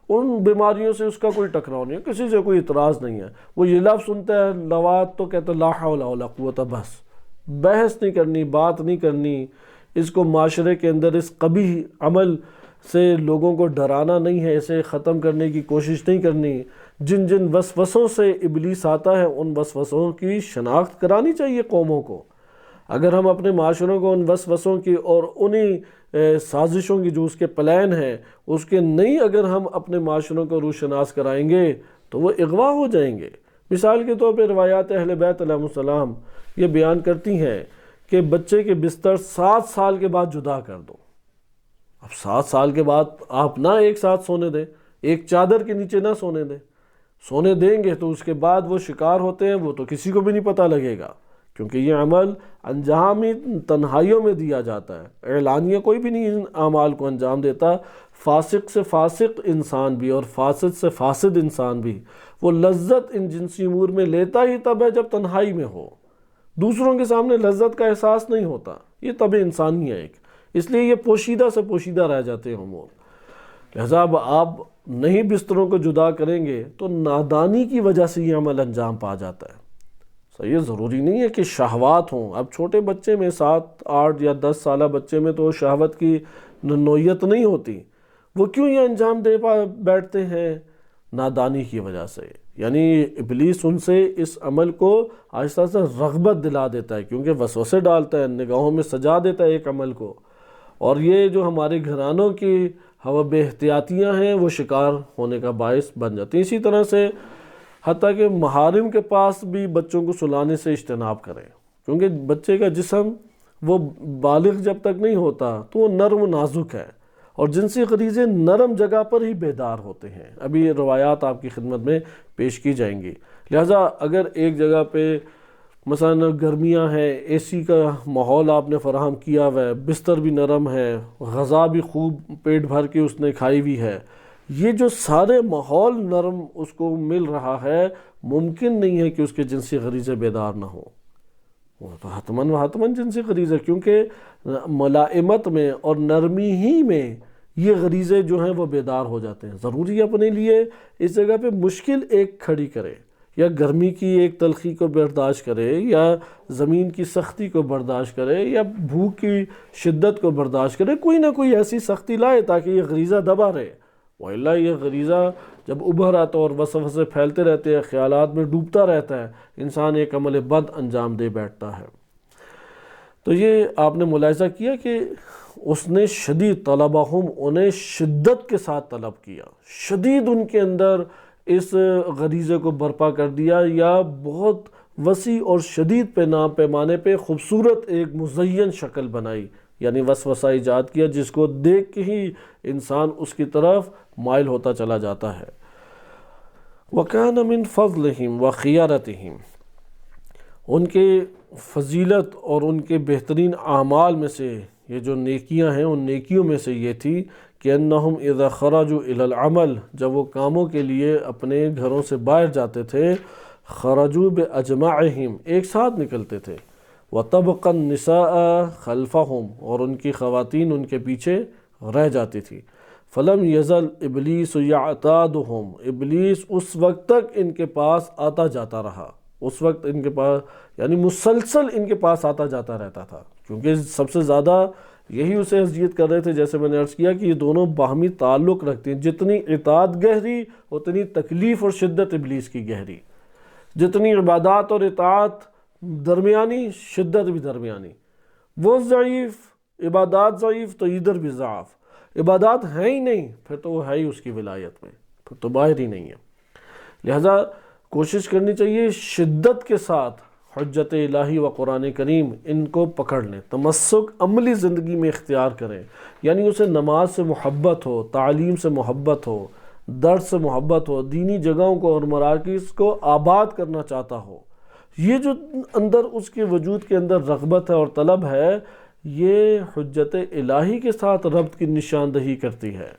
[SPEAKER 1] ان بیماریوں سے اس کا کوئی ٹکراؤ نہیں ہے، کسی سے کوئی اعتراض نہیں ہے۔ وہ یہ لفظ سنتا ہے لوات تو کہتا ہے لا حول ولا قوت، بس بحث نہیں کرنی، بات نہیں کرنی، اس کو معاشرے کے اندر اس قبیح عمل سے لوگوں کو ڈرانا نہیں ہے، اسے ختم کرنے کی کوشش نہیں کرنی۔ جن جن وسوسوں سے ابلیس آتا ہے ان وسوسوں کی شناخت کرانی چاہیے قوموں کو۔ اگر ہم اپنے معاشروں کو ان وسوسوں کی اور انہی سازشوں کی جو اس کے پلان ہیں اس کے نہیں اگر ہم اپنے معاشروں کو روشناس کرائیں گے تو وہ اغوا ہو جائیں گے۔ مثال کے طور پہ روایات اہل بیت علیہ السلام یہ بیان کرتی ہیں کہ بچے کے بستر 7 سال کے بعد جدا کر دو۔ اب 7 سال کے بعد آپ نہ ایک ساتھ سونے دیں، ایک چادر کے نیچے نہ سونے دیں، سونے دیں گے تو اس کے بعد وہ شکار ہوتے ہیں، وہ تو کسی کو بھی نہیں پتہ لگے گا، کیونکہ یہ عمل انجامی تنہائیوں میں دیا جاتا ہے، اعلانیہ کوئی بھی نہیں ان اعمال کو انجام دیتا۔ فاسق سے فاسق انسان بھی اور فاسد سے فاسد انسان بھی وہ لذت ان جنسی امور میں لیتا ہی تب ہے جب تنہائی میں ہو، دوسروں کے سامنے لذت کا احساس نہیں ہوتا، یہ طبع انسانی ہے ایک، اس لیے یہ پوشیدہ سے پوشیدہ رہ جاتے ہیں امور۔ لہذا اب آپ نہیں بستروں کو جدا کریں گے تو نادانی کی وجہ سے یہ عمل انجام پا جاتا ہے۔ یہ ضروری نہیں ہے کہ شہوات ہوں، اب چھوٹے بچے میں 7، 8 یا 10 سالہ بچے میں تو شہوت کی نوعیت نہیں ہوتی، وہ کیوں یہ انجام دے بیٹھتے ہیں؟ نادانی کی وجہ سے، یعنی ابلیس ان سے اس عمل کو آہستہ آہستہ رغبت دلا دیتا ہے، کیونکہ وسوسے ڈالتا ہے، نگاہوں میں سجا دیتا ہے ایک عمل کو، اور یہ جو ہمارے گھرانوں کی بے احتیاطیاں ہیں وہ شکار ہونے کا باعث بن جاتی ہیں۔ اسی طرح سے حتیٰ کہ محارم کے پاس بھی بچوں کو سلانے سے اجتناب کریں، کیونکہ بچے کا جسم وہ بالغ جب تک نہیں ہوتا تو وہ نرم و نازک ہے، اور جنسی غریزے نرم جگہ پر ہی بیدار ہوتے ہیں۔ ابھی یہ روایات آپ کی خدمت میں پیش کی جائیں گی۔ لہٰذا اگر ایک جگہ پہ مثلا گرمیاں ہیں، اے سی کا ماحول آپ نے فراہم کیا ہوا ہے، بستر بھی نرم ہے، غذا بھی خوب پیٹ بھر کے اس نے کھائی ہوئی ہے، یہ جو سارے ماحول نرم اس کو مل رہا ہے، ممکن نہیں ہے کہ اس کے جنسی غریزے بیدار نہ ہوں، وہ تو حتماً و حتماً جنسی غریزے، کیونکہ ملائمت میں اور نرمی ہی میں یہ غریزے جو ہیں وہ بیدار ہو جاتے ہیں۔ ضروری اپنے لیے اس جگہ پہ مشکل ایک کھڑی کرے، یا گرمی کی ایک تلخی کو برداشت کرے، یا زمین کی سختی کو برداشت کرے، یا بھوک کی شدت کو برداشت کرے، کوئی نہ کوئی ایسی سختی لائے تاکہ یہ غریزہ دبا رہے، وَإِلَّا یہ غریزہ جب ابھر آتا اور وسوسے پھیلتے رہتے ہیں، خیالات میں ڈوبتا رہتا ہے، انسان ایک عمل بد انجام دے بیٹھتا ہے۔ تو یہ آپ نے ملاحظہ کیا کہ اس نے شدید طلبہم، انہیں شدت کے ساتھ طلب کیا، شدید ان کے اندر اس غریزے کو برپا کر دیا، یا بہت وسیع اور شدید پیمانے پہ خوبصورت ایک مزین شکل بنائی یعنی وسوسہ ایجاد کیا جس کو دیکھ کے ہی انسان اس کی طرف مائل ہوتا چلا جاتا ہے۔ وَكَانَ مِن فَضْلِهِمْ وَخِيَارَتِهِمْ، ان کے فضیلت اور ان کے بہترین اعمال میں سے یہ جو نیکیاں ہیں ان نیکیوں میں سے یہ تھی کہ انہم اذا خرجوا الی العمل، جب وہ کاموں کے لیے اپنے گھروں سے باہر جاتے تھے، خرجوا باجمعہم، ایک ساتھ نکلتے تھے، وطبق النساء خلفہم، اور ان کی خواتین ان کے پیچھے رہ جاتی تھی۔ فلم یزل ابلیس یعتادہم، ابلیس اس وقت تک ان کے پاس آتا جاتا رہا، اس وقت ان کے پاس یعنی مسلسل ان کے پاس آتا جاتا رہتا تھا، کیونکہ سب سے زیادہ یہی اسے اذیت کر رہے تھے۔ جیسے میں نے عرض کیا کہ یہ دونوں باہمی تعلق رکھتے ہیں، جتنی اطاعت گہری اتنی تکلیف اور شدت ابلیس کی گہری، جتنی عبادات اور اطاعت درمیانی شدت بھی درمیانی۔ وہ ضعیف، عبادات ضعیف تو ادھر بھی ضعف، عبادات ہیں ہی نہیں پھر تو وہ ہے ہی اس کی ولایت میں، پھر تو باہر ہی نہیں ہے۔ لہٰذا کوشش کرنی چاہیے شدت کے ساتھ حجت الہی و قرآن کریم ان کو پکڑ لیں، تمسک عملی زندگی میں اختیار کریں، یعنی اسے نماز سے محبت ہو، تعلیم سے محبت ہو، درس سے محبت ہو، دینی جگہوں کو اور مراکز کو آباد کرنا چاہتا ہو۔ یہ جو اندر اس کے وجود کے اندر رغبت ہے اور طلب ہے، یہ حجت الہی کے ساتھ ربط کی نشاندہی کرتی ہے۔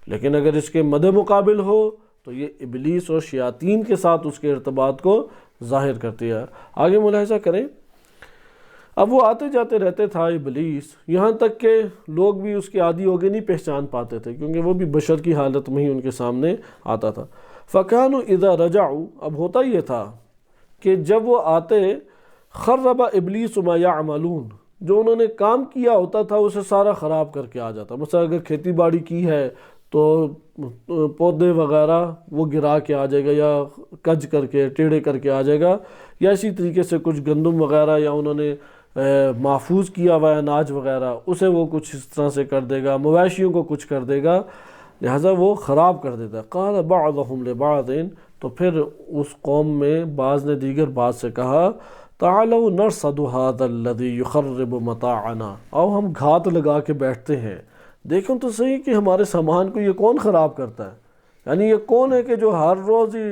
[SPEAKER 1] لیکن اگر اس کے مد مقابل ہو تو یہ ابلیس اور شیاطین کے ساتھ اس کے ارتباط کو ظاہر کرتی ہے۔ آگے ملاحظہ کریں، اب وہ آتے جاتے رہتے تھا ابلیس، یہاں تک کہ لوگ بھی اس کے عادی ہو گئے، نہیں پہچان پاتے تھے کیونکہ وہ بھی بشر کی حالت میں ہی ان کے سامنے آتا تھا۔ فَكَانُوا إِذَا رَجَعُوا، اب ہوتا یہ تھا کہ جب وہ آتے، خرب ابلیس ما یعملون، جو انہوں نے کام کیا ہوتا تھا اسے سارا خراب کر کے آ جاتا۔ مثلا اگر کھیتی باڑی کی ہے تو پودے وغیرہ وہ گرا کے آ جائے گا، یا کج کر کے ٹیڑھے کر کے آ جائے گا، یا اسی طریقے سے کچھ گندم وغیرہ یا انہوں نے محفوظ کیا ہوا اناج وغیرہ اسے وہ کچھ اس طرح سے کر دے گا، مویشیوں کو کچھ کر دے گا، لہٰذا وہ خراب کر دیتا ہے۔ قال بعضهم لبعض، تو پھر اس قوم میں بعض نے دیگر بعض سے کہا، تعالوا نرصد هذا الذي يخرب متاعنا، آؤ ہم گھات لگا کے بیٹھتے ہیں، دیکھیں تو صحیح کہ ہمارے سامان کو یہ کون خراب کرتا ہے، یعنی یہ کون ہے کہ جو ہر روز ہی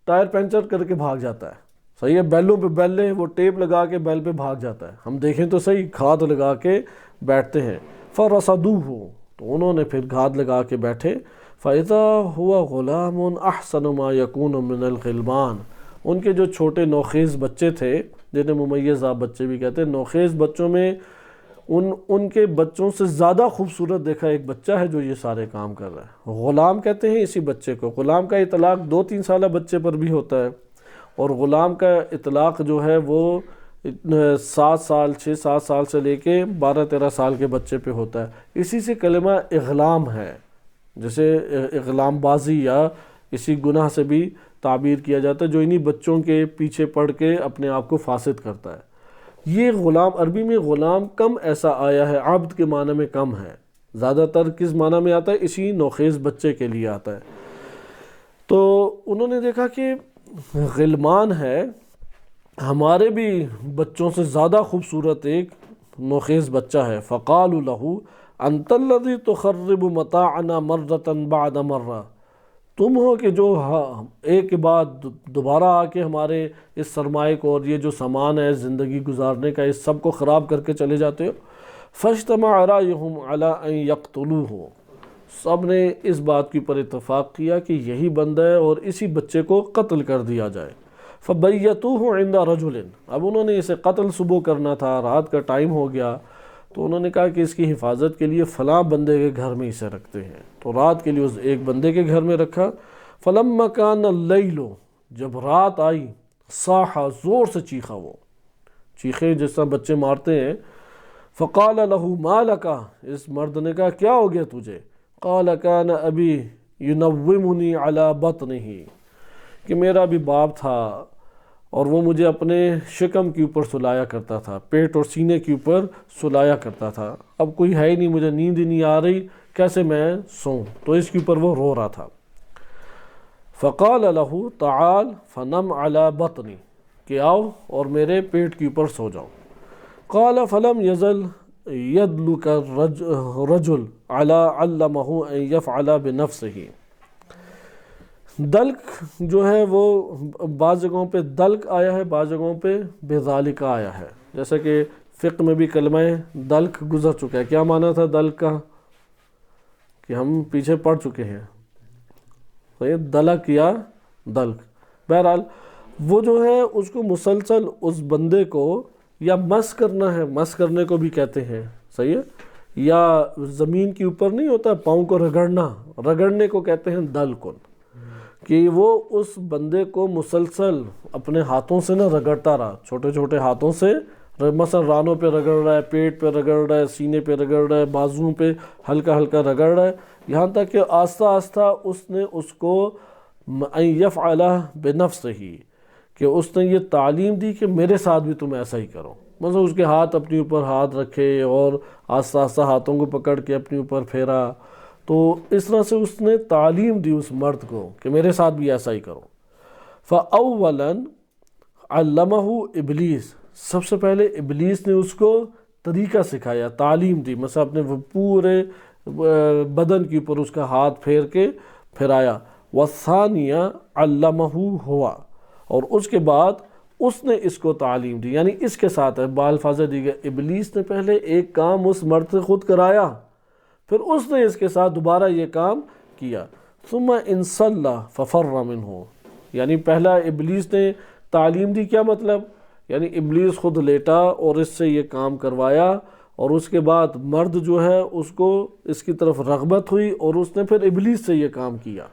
[SPEAKER 1] ٹائر پنچر کر کے بھاگ جاتا ہے، صحیح ہے، بیلوں پہ بیلیں وہ ٹیپ لگا کے بیل پہ بھاگ جاتا ہے، ہم دیکھیں تو صحیح، گھات لگا کے بیٹھتے ہیں۔ فرصدوه، تو انہوں نے پھر گھات لگا کے بیٹھے۔ فَإِذَا هُوَ غُلَامٌ أَحْسَنُ مَا يَكُونُ مِنَ الْغِلْمَانِ، ان کے جو چھوٹے نوخیز بچے تھے، جنہیں ممیزہ بچے بھی کہتے ہیں، نوخیز بچوں میں ان کے بچوں سے زیادہ خوبصورت دیکھا ایک بچہ ہے جو یہ سارے کام کر رہا ہے۔ غلام کہتے ہیں اسی بچے کو، غلام کا اطلاق 2-3 سالہ بچے پر بھی ہوتا ہے، اور غلام کا اطلاق جو ہے وہ 7 سال 6-7 سال سے لے کے 12-13 سال کے بچے پہ ہوتا ہے۔ اسی سے کلمہ اغلام ہے، جیسے اغلام بازی یا اسی گناہ سے بھی تعبیر کیا جاتا ہے جو انہی بچوں کے پیچھے پڑ کے اپنے آپ کو فاسد کرتا ہے۔ یہ غلام، عربی میں غلام کم ایسا آیا ہے، عبد کے معنی میں کم ہے، زیادہ تر کس معنی میں آتا ہے؟ اسی نوخیز بچے کے لیے آتا ہے۔ تو انہوں نے دیکھا کہ غلمان ہے، ہمارے بھی بچوں سے زیادہ خوبصورت ایک نوخیز بچہ ہے۔ فَقَالُوا لَهُ أَنْتَ الَّذِي تُخَرِّبُ مَتَاعَنَا مَرَّةً بَعْدَ مَرَّةٍ، تم ہو کہ جو ایک کے بعد دوبارہ آ کے ہمارے اس سرمایہ کو اور یہ جو سامان ہے زندگی گزارنے کا اس سب کو خراب کر کے چلے جاتے ہو۔ فَاجْتَمَعَ رَأْيُهُمْ عَلَىٰ أَنْ يَقْتُلُوهُ، سب نے اس بات کے اوپر اتفاق کیا کہ یہی بندہ ہے اور اسی بچے کو قتل کر دیا جائے۔ فَبَيَّتُوهُ عِنْدَ رَجُلٍ، اب انہوں نے اسے قتل صبح کرنا تھا، رات کا ٹائم ہو گیا، تو انہوں نے کہا کہ اس کی حفاظت کے لیے فلاں بندے کے گھر میں اسے رکھتے ہیں، تو رات کے لیے اس ایک بندے کے گھر میں رکھا۔ فَلَمَّا كَانَ اللَّيْلُ، جب رات آئی، صاحا، زور سے چیخا، وہ چیخے جس طرح بچے مارتے ہیں۔ فَقَالَ لَهُ مَا لَكَ، اس مرد نے کہا کیا ہو گیا تجھے؟ قَالَ كَانَ أَبِي يُنَوِّمُنِي عَلَى بَطْنِهِ، کہ میرا بھی باپ تھا اور وہ مجھے اپنے شکم کے اوپر سلایا کرتا تھا، پیٹ اور سینے کے اوپر سلایا کرتا تھا، اب کوئی ہے ہی نہیں، مجھے نیند ہی نہیں آ رہی، کیسے میں سوں؟ تو اس کے اوپر وہ رو رہا تھا۔ فَقَالَ لَهُ تَعَالَ فَنَمْ عَلَى بَطْنِي، کہ آؤ اور میرے پیٹ کے اوپر سو جاؤ۔ قَالَ فَلَمْ يَزَلْ يدلك الرجل على علمه ان يفعل بنفسه. دلک جو ہے وہ بعض جگہوں پہ دلک آیا ہے، بعض جگہوں پہ بذالک آیا ہے. جیسا کہ فقہ میں بھی کلمہ دلک گزر چکا ہے. کیا معنی تھا دلک کا؟ کہ ہم پیچھے پڑھ چکے ہیں. دلک یا دلک، بہرحال وہ جو ہے اس کو مسلسل اس بندے کو یا مس کرنا ہے، مس کرنے کو بھی کہتے ہیں، صحیح ہے، یا زمین کے اوپر نہیں ہوتا پاؤں کو رگڑنا، رگڑنے کو کہتے ہیں دلکن، کہ وہ اس بندے کو مسلسل اپنے ہاتھوں سے نہ رگڑتا رہا، چھوٹے چھوٹے ہاتھوں سے، مثلا رانوں پہ رگڑ رہا ہے، پیٹ پہ رگڑ رہا ہے، سینے پہ رگڑ رہا ہے، بازوؤں پہ ہلکا ہلکا رگڑ رہا ہے، یہاں تک کہ آہستہ آہستہ اس نے اس کو ان یفعل بنفسہ، کہ اس نے یہ تعلیم دی کہ میرے ساتھ بھی تم ایسا ہی کرو. مثلا اس کے ہاتھ اپنے اوپر ہاتھ رکھے اور آہستہ آہستہ ہاتھوں کو پکڑ کے اپنے اوپر پھیرا. تو اس طرح سے اس نے تعلیم دی اس مرد کو کہ میرے ساتھ بھی ایسا ہی کرو. فَأَوَّلًا عَلَّمَهُ ابلیس، سب سے پہلے ابلیس نے اس کو طریقہ سکھایا، تعلیم دی. مثلا اپنے وہ پورے بدن کے اوپر اس کا ہاتھ پھیر کے پھرایا. وَالثَّانِيَ عَلَّمَهُ هُوَ، اور اس کے بعد اس نے اس کو تعلیم دی. یعنی اس کے ساتھ ہے بالفاظ دیگر، ابلیس نے پہلے ایک کام اس مرد سے خود کرایا، پھر اس نے اس کے ساتھ دوبارہ یہ کام کیا. ثم انصلى ففر منه، یعنی پہلا ابلیس نے تعلیم دی. کیا مطلب؟ یعنی ابلیس خود لیٹا اور اس سے یہ کام کروایا، اور اس کے بعد مرد جو ہے اس کو اس کی طرف رغبت ہوئی اور اس نے پھر ابلیس سے یہ کام کیا،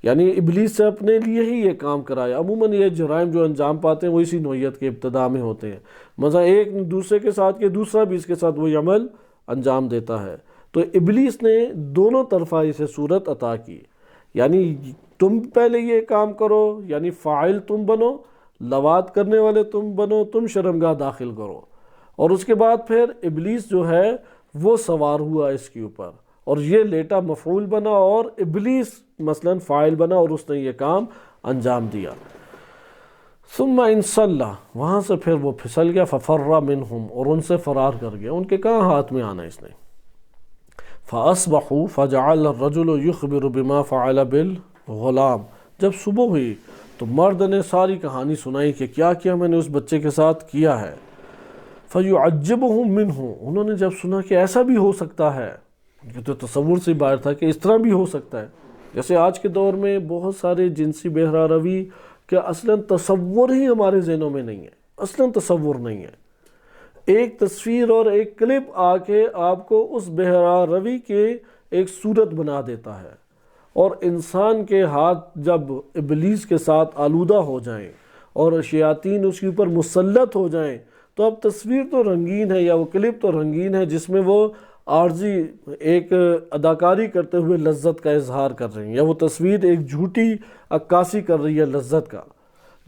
[SPEAKER 1] یعنی ابلیس سے اپنے لیے ہی یہ کام کرایا. عموماً یہ جرائم جو انجام پاتے ہیں وہ اسی نوعیت کے ابتدا میں ہوتے ہیں. مثلا ایک دوسرے کے ساتھ کہ دوسرا بھی اس کے ساتھ وہی عمل انجام دیتا ہے. تو ابلیس نے دونوں طرفہ اسے صورت عطا کی، یعنی تم پہلے یہ کام کرو، یعنی فاعل تم بنو، لواط کرنے والے تم بنو، تم شرمگاہ داخل کرو، اور اس کے بعد پھر ابلیس جو ہے وہ سوار ہوا اس کے اوپر، اور یہ لیٹا مفعول بنا اور ابلیس مثلا فاعل بنا اور اس نے یہ کام انجام دیا. ثم انصلى، وہاں سے پھر وہ پھسل گیا. ففر منہم، اور ان سے فرار کر گیا، ان کے کہاں ہاتھ میں آنا اس نے. فاصبحوا فجعل الرجل يخبر بما فعل بالغلام، جب صبح ہوئی تو مرد نے ساری کہانی سنائی کہ کیا کیا میں نے اس بچے کے ساتھ کیا ہے. فيعجبهم منه، انہوں نے جب سنا کہ ایسا بھی ہو سکتا ہے، یہ تو تصور سے باہر تھا کہ اس طرح بھی ہو سکتا ہے. جیسے آج کے دور میں بہت سارے جنسی بہرا روی کہ اصلاً تصور ہی ہمارے ذہنوں میں نہیں ہے، اصلاً تصور نہیں ہے. ایک تصویر اور ایک کلپ آ کے آپ کو اس بہرا روی کے ایک صورت بنا دیتا ہے، اور انسان کے ہاتھ جب ابلیس کے ساتھ آلودہ ہو جائیں اور شیاطین اس کے اوپر مسلط ہو جائیں تو اب تصویر تو رنگین ہے یا وہ کلپ تو رنگین ہے جس میں وہ عارضی ایک اداکاری کرتے ہوئے لذت کا اظہار کر رہے ہیں، یا وہ تصویر ایک جھوٹی عکاسی کر رہی ہے لذت کا.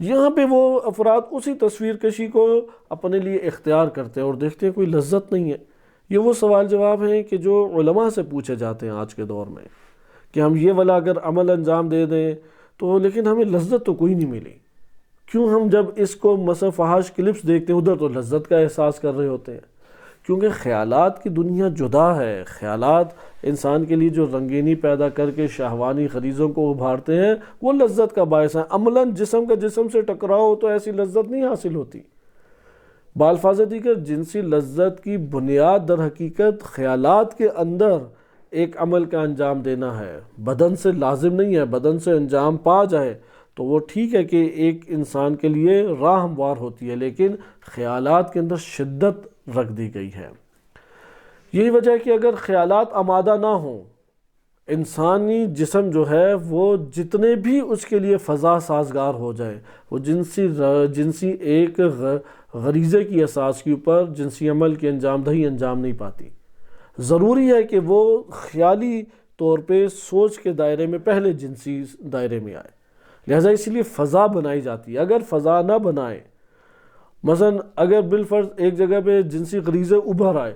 [SPEAKER 1] یہاں پہ وہ افراد اسی تصویر کشی کو اپنے لیے اختیار کرتے ہیں اور دیکھتے ہیں کوئی لذت نہیں ہے. یہ وہ سوال جواب ہیں کہ جو علماء سے پوچھے جاتے ہیں آج کے دور میں، کہ ہم یہ والا اگر عمل انجام دے دیں تو لیکن ہمیں لذت تو کوئی نہیں ملی. کیوں ہم جب اس کو مثلا فحش کلپس دیکھتے ہیں ادھر تو لذت کا احساس کر رہے ہوتے ہیں؟ کیونکہ خیالات کی دنیا جدا ہے. خیالات انسان کے لیے جو رنگینی پیدا کر کے شہوانی غریزوں کو ابھارتے ہیں وہ لذت کا باعث ہے. عملاً جسم کا جسم سے ٹکراؤ تو ایسی لذت نہیں حاصل ہوتی. بالفاظ دیگر جنسی لذت کی بنیاد در حقیقت خیالات کے اندر ایک عمل کا انجام دینا ہے، بدن سے لازم نہیں ہے. بدن سے انجام پا جائے تو وہ ٹھیک ہے کہ ایک انسان کے لیے راہ ہموار ہوتی ہے، لیکن خیالات کے اندر شدت رکھ دی گئی ہے. یہی وجہ ہے کہ اگر خیالات آمادہ نہ ہوں، انسانی جسم جو ہے وہ جتنے بھی اس کے لیے فضا سازگار ہو جائے، وہ جنسی ایک غریزے کی اساس کے اوپر جنسی عمل کی انجام دہی انجام نہیں پاتی. ضروری ہے کہ وہ خیالی طور پہ سوچ کے دائرے میں پہلے جنسی دائرے میں آئے. لہٰذا اسی لیے فضا بنائی جاتی ہے. اگر فضا نہ بنائے، مثلا اگر بالفرض ایک جگہ پہ جنسی غریزے ابھر آئے،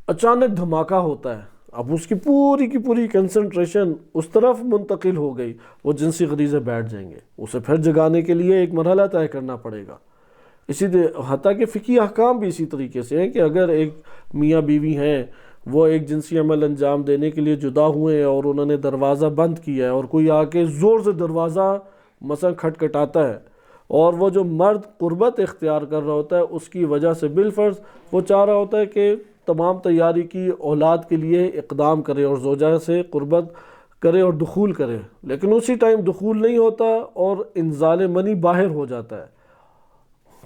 [SPEAKER 1] اچانک دھماکہ ہوتا ہے، اب اس کی پوری کنسنٹریشن اس طرف منتقل ہو گئی، وہ جنسی غریزے بیٹھ جائیں گے. اسے پھر جگانے کے لیے ایک مرحلہ طے کرنا پڑے گا. حتیٰ کہ فقہی احکام بھی اسی طریقے سے ہیں کہ اگر ایک میاں بیوی ہیں، وہ ایک جنسی عمل انجام دینے کے لیے جدا ہوئے ہیں اور انہوں نے دروازہ بند کیا ہے، اور کوئی آ کے زور سے دروازہ مثلا کھٹکھٹاتا ہے، اور وہ جو مرد قربت اختیار کر رہا ہوتا ہے اس کی وجہ سے بالفرض وہ چاہ رہا ہوتا ہے کہ تمام تیاری کی اولاد کے لیے اقدام کرے اور زوجہ سے قربت کرے اور دخول کرے، لیکن اسی ٹائم دخول نہیں ہوتا اور انزال منی باہر ہو جاتا ہے،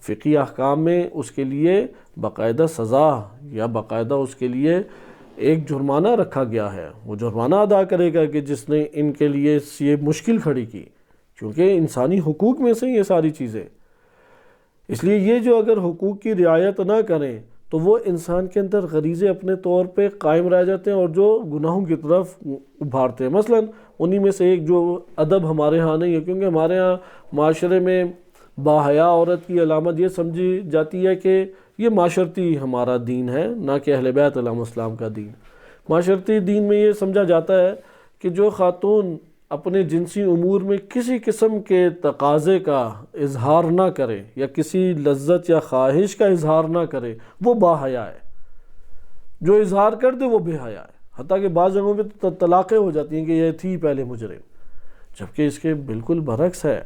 [SPEAKER 1] فقہی احکام میں اس کے لیے باقاعدہ سزا یا باقاعدہ اس کے لیے ایک جرمانہ رکھا گیا ہے، وہ جرمانہ ادا کرے گا کہ جس نے ان کے لیے یہ مشکل کھڑی کی، کیونکہ انسانی حقوق میں سے یہ ساری چیزیں، اس لیے یہ جو اگر حقوق کی رعایت نہ کریں تو وہ انسان کے اندر غریزے اپنے طور پہ قائم رہ جاتے ہیں اور جو گناہوں کی طرف ابھارتے ہیں۔ مثلا انہی میں سے ایک جو ادب ہمارے ہاں نہیں ہے، کیونکہ ہمارے ہاں معاشرے میں باحیا عورت کی علامت یہ سمجھی جاتی ہے کہ یہ معاشرتی ہمارا دین ہے، نہ کہ اہل بیت علیہ السلام کا دین۔ معاشرتی دین میں یہ سمجھا جاتا ہے کہ جو خاتون اپنے جنسی امور میں کسی قسم کے تقاضے کا اظہار نہ کرے یا کسی لذت یا خواہش کا اظہار نہ کرے وہ باحیا ہے، جو اظہار کر دے وہ بے حیا ہے، حتیٰ کہ بعض جگہوں پہ تو طلاقیں ہو جاتی ہیں کہ یہ تھی پہلے مجرم، جبکہ اس کے بالکل برعکس ہے،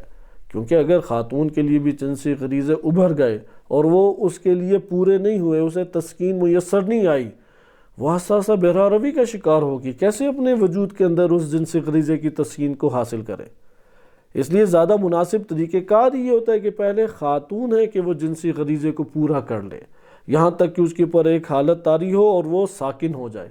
[SPEAKER 1] کیونکہ اگر خاتون کے لیے بھی جنسی غریزے ابھر گئے اور وہ اس کے لیے پورے نہیں ہوئے، اسے تسکین میسر نہیں آئی، وہ حساسہ بہرا روی کا شکار ہوگی، کیسے اپنے وجود کے اندر اس جنسی غریزے کی تسکین کو حاصل کرے؟ اس لیے زیادہ مناسب طریقہ کار یہ ہوتا ہے کہ پہلے خاتون ہے کہ وہ جنسی غریزے کو پورا کر لے، یہاں تک کہ اس کے اوپر ایک حالت طاری ہو اور وہ ساکن ہو جائے،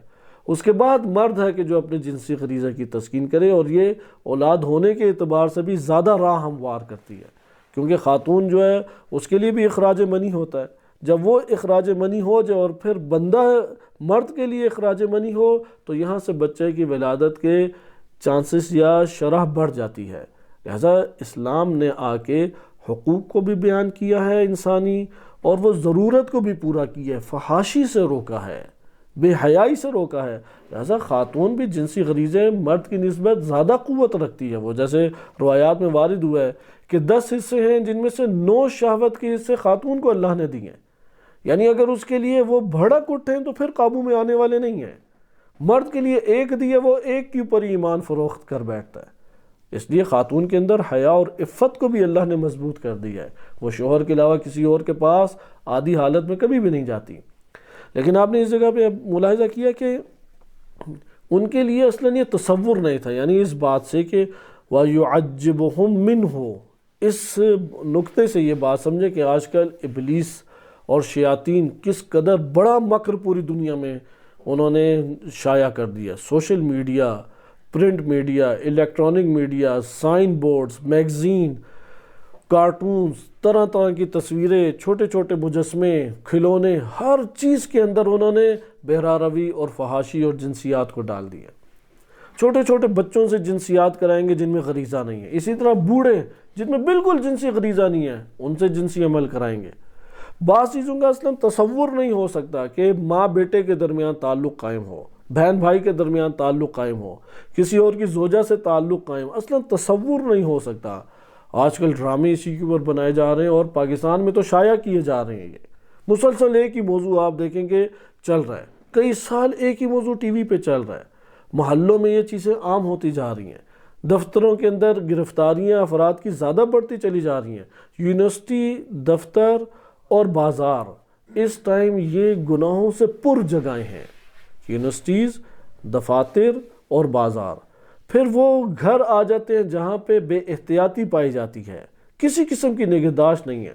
[SPEAKER 1] اس کے بعد مرد ہے کہ جو اپنے جنسی غریزے کی تسکین کرے، اور یہ اولاد ہونے کے اعتبار سے بھی زیادہ راہ ہموار کرتی ہے، کیونکہ خاتون جو ہے اس کے لیے بھی اخراج منی ہوتا ہے، جب وہ اخراج منی ہو جائے اور پھر بندہ مرد کے لیے اخراج منی ہو تو یہاں سے بچے کی ولادت کے چانسز یا شرح بڑھ جاتی ہے۔ لہذا اسلام نے آ کے حقوق کو بھی بیان کیا ہے انسانی، اور وہ ضرورت کو بھی پورا کیا ہے، فحاشی سے روکا ہے، بے حیائی سے روکا ہے۔ لہذا خاتون بھی جنسی غریزے مرد کی نسبت زیادہ قوت رکھتی ہے، وہ جیسے روایات میں وارد ہوا ہے کہ 10 حصے ہیں جن میں سے 9 شہوت کے حصے خاتون کو اللہ نے دی ہیں، یعنی اگر اس کے لیے وہ بھڑک اٹھیں تو پھر قابو میں آنے والے نہیں ہیں، مرد کے لیے ایک دیے وہ ایک کے اوپر ایمان فروخت کر بیٹھتا ہے، اس لیے خاتون کے اندر حیا اور عفت کو بھی اللہ نے مضبوط کر دیا ہے، وہ شوہر کے علاوہ کسی اور کے پاس عادی حالت میں کبھی بھی نہیں جاتی۔ لیکن آپ نے اس جگہ پہ ملاحظہ کیا کہ ان کے لیے اصلاً یہ تصور نہیں تھا، یعنی اس بات سے کہ وَيُعَجِّبُهُم مِّنْهُ، اس نقطے سے یہ بات سمجھے کہ آج کل ابلیس اور شیاطین کس قدر بڑا مکر پوری دنیا میں انہوں نے شائع کر دیا، social media, print media, electronic media, sign boards, magazine, cartoons, طرح طرح کی تصویریں، چھوٹے چھوٹے مجسمے، کھلونے، ہر چیز کے اندر انہوں نے بہرا روی اور فحاشی اور جنسیات کو ڈال دیا۔ چھوٹے چھوٹے بچوں سے جنسیات کرائیں گے جن میں غریزہ نہیں ہے، اسی طرح بوڑھے جن میں بالکل جنسی غریزہ نہیں ہے ان سے جنسی عمل کرائیں گے۔ بعض چیزوں کا اصلا تصور نہیں ہو سکتا کہ ماں بیٹے کے درمیان تعلق قائم ہو، بہن بھائی کے درمیان تعلق قائم ہو، کسی اور کی زوجہ سے تعلق قائم، اصلا تصور نہیں ہو سکتا۔ آج کل ڈرامے اسی کے اوپر بنائے جا رہے ہیں اور پاکستان میں تو شائع کیے جا رہے ہیں، یہ مسلسل ایک ہی موضوع آپ دیکھیں کہ چل رہا ہے، کئی سال ایک ہی موضوع ٹی وی پہ چل رہا ہے، محلوں میں یہ چیزیں عام ہوتی جا رہی ہیں، دفتروں کے اندر گرفتاریاں افراد کی زیادہ بڑھتی چلی جا رہی ہیں، یونیورسٹی، دفتر اور بازار اس ٹائم یہ گناہوں سے پر جگہیں ہیں، یونیورسٹیز، دفاتر اور بازار۔ پھر وہ گھر آ جاتے ہیں جہاں پہ بے احتیاطی پائی جاتی ہے، کسی قسم کی نگہداشت نہیں ہے،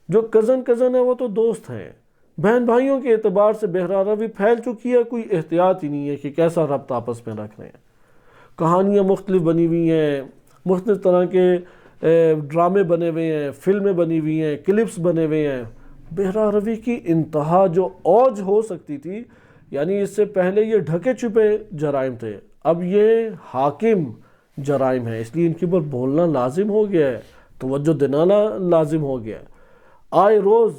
[SPEAKER 1] جو کزن ہے وہ تو دوست ہیں، بہن بھائیوں کے اعتبار سے بہرا روی پھیل چکی ہے، کوئی احتیاط ہی نہیں ہے کہ کیسا ربط آپس میں رکھ رہے ہیں۔ کہانیاں مختلف بنی ہوئی ہیں، مختلف طرح کے ڈرامے بنے ہوئے ہیں، فلمیں بنی ہوئی ہیں، کلپس بنے ہوئے ہیں۔ بہرا روی کی انتہا جو اوج ہو سکتی تھی، یعنی اس سے پہلے یہ ڈھکے چھپے جرائم تھے، اب یہ حاکم جرائم ہیں، اس لیے ان کے اوپر بولنا لازم ہو گیا ہے، توجہ دلانا لازم ہو گیا ہے۔ آئے روز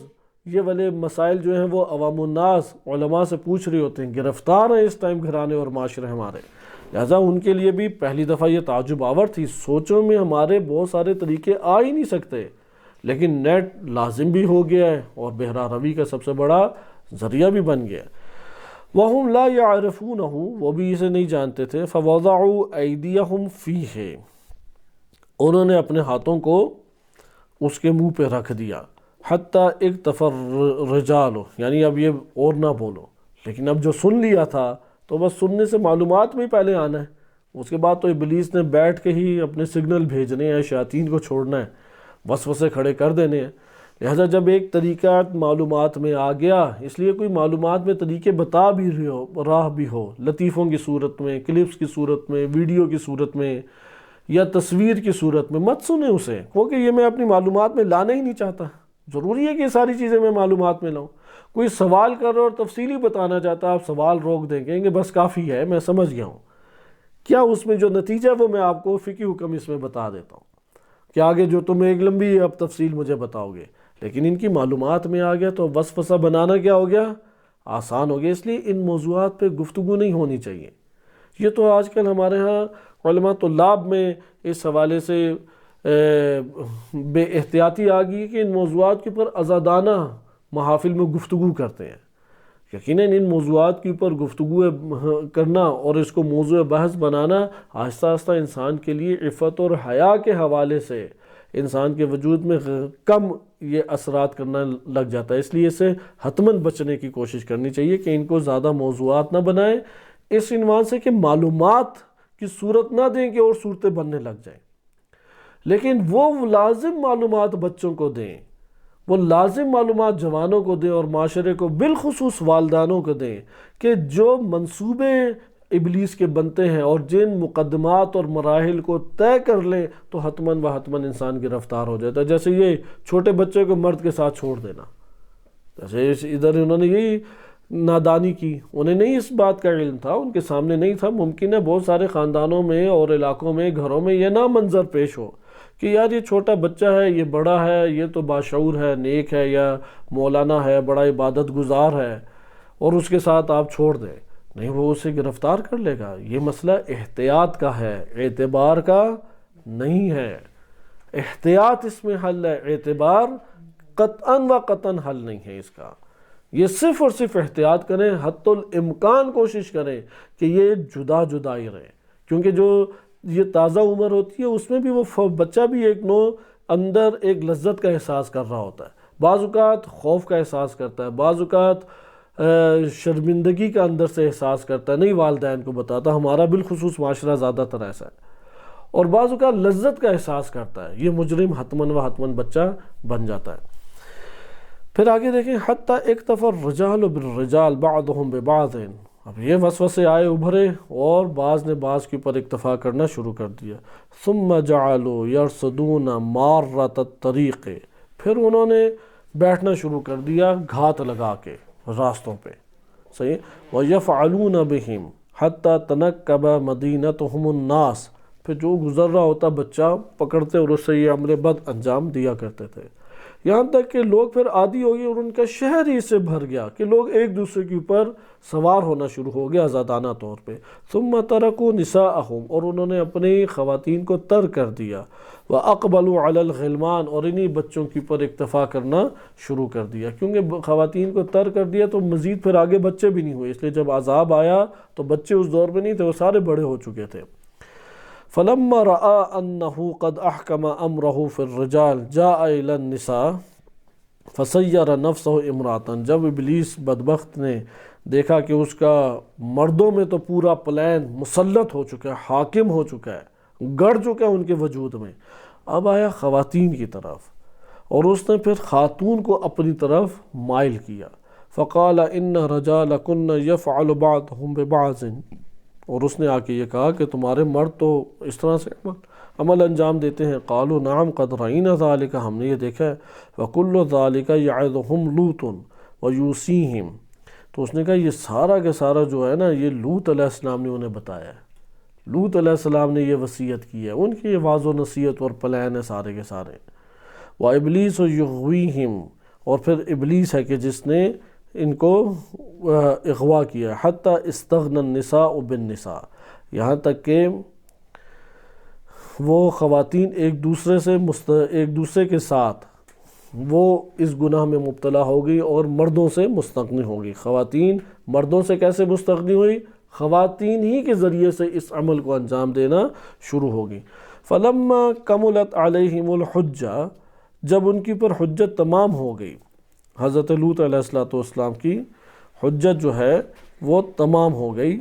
[SPEAKER 1] یہ والے مسائل جو ہیں وہ عوام الناس علماء سے پوچھ رہے ہوتے ہیں، گرفتار ہیں اس ٹائم گھرانے اور معاشرے ہمارے، لہذا ان کے لیے بھی پہلی دفعہ یہ تعجب آور تھی، سوچوں میں ہمارے بہت سارے طریقے آ ہی نہیں سکتے، لیکن نیٹ لازم بھی ہو گیا ہے اور بہرہ روی کا سب سے بڑا ذریعہ بھی بن گیا. وَهُمْ لَا يَعْرِفُونَهُ، وہ بھی اسے نہیں جانتے تھے. فَوَضَعُوا أَيْدِيَهُمْ فِيهِ، انہوں نے اپنے ہاتھوں کو اس کے منہ پہ رکھ دیا. حتیٰ اکتفى الرجال، یعنی اب یہ اور نہ بولو. لیکن اب جو سن لیا تھا تو بس سننے سے معلومات میں پہلے آنا ہے، اس کے بعد تو ابلیس نے بیٹھ کے ہی اپنے سگنل بھیجنے ہیں، شیاطین کو چھوڑنا ہے، وسوسے کھڑے کر دینے ہیں. لہذا جب ایک طریقہ معلومات میں آ گیا، اس لیے کوئی معلومات میں طریقے بتا بھی راہ بھی ہو، لطیفوں کی صورت میں، کلپس کی صورت میں، ویڈیو کی صورت میں یا تصویر کی صورت میں، مت سنیں اسے، کیونکہ یہ میں اپنی معلومات میں لانا ہی نہیں چاہتا. ضروری ہے کہ یہ ساری چیزیں میں معلومات میں لاؤں. کوئی سوال کر رہا اور تفصیلی بتانا چاہتا، آپ سوال روک دیں، کہیں گے بس کافی ہے، میں سمجھ گیا ہوں. کیا اس میں جو نتیجہ وہ میں آپ کو فقہی حکم اس میں بتا دیتا ہوں کہ آگے جو تم ایک لمبی اب تفصیل مجھے بتاؤ گے. لیکن ان کی معلومات میں آ گیا تو وسوسہ بنانا کیا ہو گیا؟ آسان ہو گیا. اس لیے ان موضوعات پہ گفتگو نہیں ہونی چاہیے. یہ تو آج کل ہمارے ہاں علماء طلاب میں اس حوالے سے بے احتیاطی آ گئی کہ ان موضوعات کے اوپر آزادانہ محافل میں گفتگو کرتے ہیں. یقیناً ان موضوعات کے اوپر گفتگو کرنا اور اس کو موضوع بحث بنانا آہستہ آہستہ انسان کے لیے عفت اور حیا کے حوالے سے انسان کے وجود میں کم یہ اثرات کرنا لگ جاتا ہے. اس لیے اسے حتماً بچنے کی کوشش کرنی چاہیے کہ ان کو زیادہ موضوعات نہ بنائیں، اس عنوان سے کہ معلومات کی صورت نہ دیں کہ اور صورتیں بننے لگ جائیں. لیکن وہ لازم معلومات بچوں کو دیں، وہ لازم معلومات جوانوں کو دیں اور معاشرے کو بالخصوص والدانوں کو دیں کہ جو منصوبے ابلیس کے بنتے ہیں اور جن مقدمات اور مراحل کو طے کر لیں تو حتماً و حتماً انسان گرفتار ہو جاتا ہے. جیسے یہ چھوٹے بچے کو مرد کے ساتھ چھوڑ دینا، جیسے ادھر انہوں نے یہی نادانی کی، انہیں نہیں اس بات کا علم تھا، ان کے سامنے نہیں تھا. ممکن ہے بہت سارے خاندانوں میں اور علاقوں میں گھروں میں یہ نہ منظر پیش ہو کہ یار یہ چھوٹا بچہ ہے، یہ بڑا ہے، یہ تو باشعور ہے، نیک ہے یا مولانا ہے، بڑا عبادت گزار ہے، اور اس کے ساتھ آپ چھوڑ دیں. نہیں، وہ اسے گرفتار کر لے گا. یہ مسئلہ احتیاط کا ہے، اعتبار کا نہیں ہے. احتیاط اس میں حل ہے، اعتبار قطعاً و قطعاً حل نہیں ہے اس کا. یہ صرف اور صرف احتیاط کریں، حتی الامکان کوشش کریں کہ یہ جدا جدا ہی رہیں، کیونکہ جو یہ تازہ عمر ہوتی ہے اس میں بھی وہ بچہ بھی ایک نوع اندر ایک لذت کا احساس کر رہا ہوتا ہے. بعض اوقات خوف کا احساس کرتا ہے، بعض اوقات شرمندگی کا اندر سے احساس کرتا ہے، نہیں والدین کو بتاتا، ہمارا بالخصوص معاشرہ زیادہ تر ایسا ہے. اور بعض اوقات لذت کا احساس کرتا ہے. یہ مجرم حتماً و حتماً بچہ بن جاتا ہے. پھر آگے دیکھیں، حتیٰ اکتفى الرجال بالرجال بعضهم ببعض. اب یہ وسوسے آئے ابھرے اور بعض نے بعض کے اوپر اکتفا کرنا شروع کر دیا. ثم جعلوا يرصدون مارة الطريق، پھر انہوں نے بیٹھنا شروع کر دیا گھات لگا کے راستوں پہ. صحیح. وَيَفْعَلُونَ بِهِمْ حَتَّى تَنَكَّبَ مَدِينَتُهُمُ النَّاسِ، پھر جو گزر رہا ہوتا بچہ پکڑتے اور اس سے یہ عمل بد انجام دیا کرتے تھے. یہاں تک کہ لوگ پھر عادی ہو گئے اور ان کا شہر ہی اس سے بھر گیا کہ لوگ ایک دوسرے کے اوپر سوار ہونا شروع ہو گیا آزادانہ طور پہ. ثم ترکوا نساءہم، اور انہوں نے اپنی خواتین کو ترک کر دیا. وَأَقْبَلُوا عَلَى الْغِلْمَانِ، اور انہی بچوں کے اوپر اکتفا کرنا شروع کر دیا. کیونکہ خواتین کو ترک کر دیا تو مزید پھر آگے بچے بھی نہیں ہوئے، اس لیے جب عذاب آیا تو بچے اس دور میں نہیں تھے، وہ سارے بڑے ہو چکے تھے. فَلَمَّا رَأَى أَنَّهُ قَدْ أَحْكَمَ أَمْرَهُ فِي الرِّجَالِ جَاءَ إِلَى النِّسَاءِ فَسَيَّرَ نَفْسَهُ امْرَأَةً. جب ابلیس بدبخت نے دیکھا کہ اس کا مردوں میں تو پورا پلان مسلط ہو چکا ہے، حاکم ہو چکا ہے، گڑ چکا ہے ان کے وجود میں، اب آیا خواتین کی طرف اور اس نے پھر خاتون کو اپنی طرف مائل کیا. فَقَالَ إِنَّ رَجَالَكُنَّ يَفْعَلُ بَعْضُهُمْ بِبَعْضٍ، اور اس نے آ کے یہ کہا کہ تمہارے مرد تو اس طرح سے عمل انجام دیتے ہیں. قالوا نعم قد رأينا ذلك، ہم نے یہ دیکھا ہے. وَكُلُّ ذَلِكَ يَعِظُهُمْ لُوطٌ وَيُوصِيهِمْ، تو اس نے کہا یہ سارا کا سارا جو ہے نا یہ لوط علیہ السلام نے انہیں بتایا ہے. لوط علیہ السلام نے یہ وصیت کی ہے، ان کی یہ واض و نصیحت اور پلان ہے سارے کے سارے. وَإِبْلِيسُ يُغْوِيهِمْ، اور پھر ابلیس ہے کہ جس نے ان کو اغوا کیا. حتیٰ استغنى النساء بالنساء، یہاں تک کہ وہ خواتین ایک دوسرے کے ساتھ وہ اس گناہ میں مبتلا ہو گئی اور مردوں سے مستغنی ہو گئی۔ خواتین مردوں سے کیسے مستغنی ہوئی؟ خواتین ہی کے ذریعے سے اس عمل کو انجام دینا شروع ہوگی۔ فلما کملت علیہم الحجہ، جب ان کی پر حجت تمام ہو گئی، حضرت لوط علیہ السلام کی حجت جو ہے وہ تمام ہو گئی،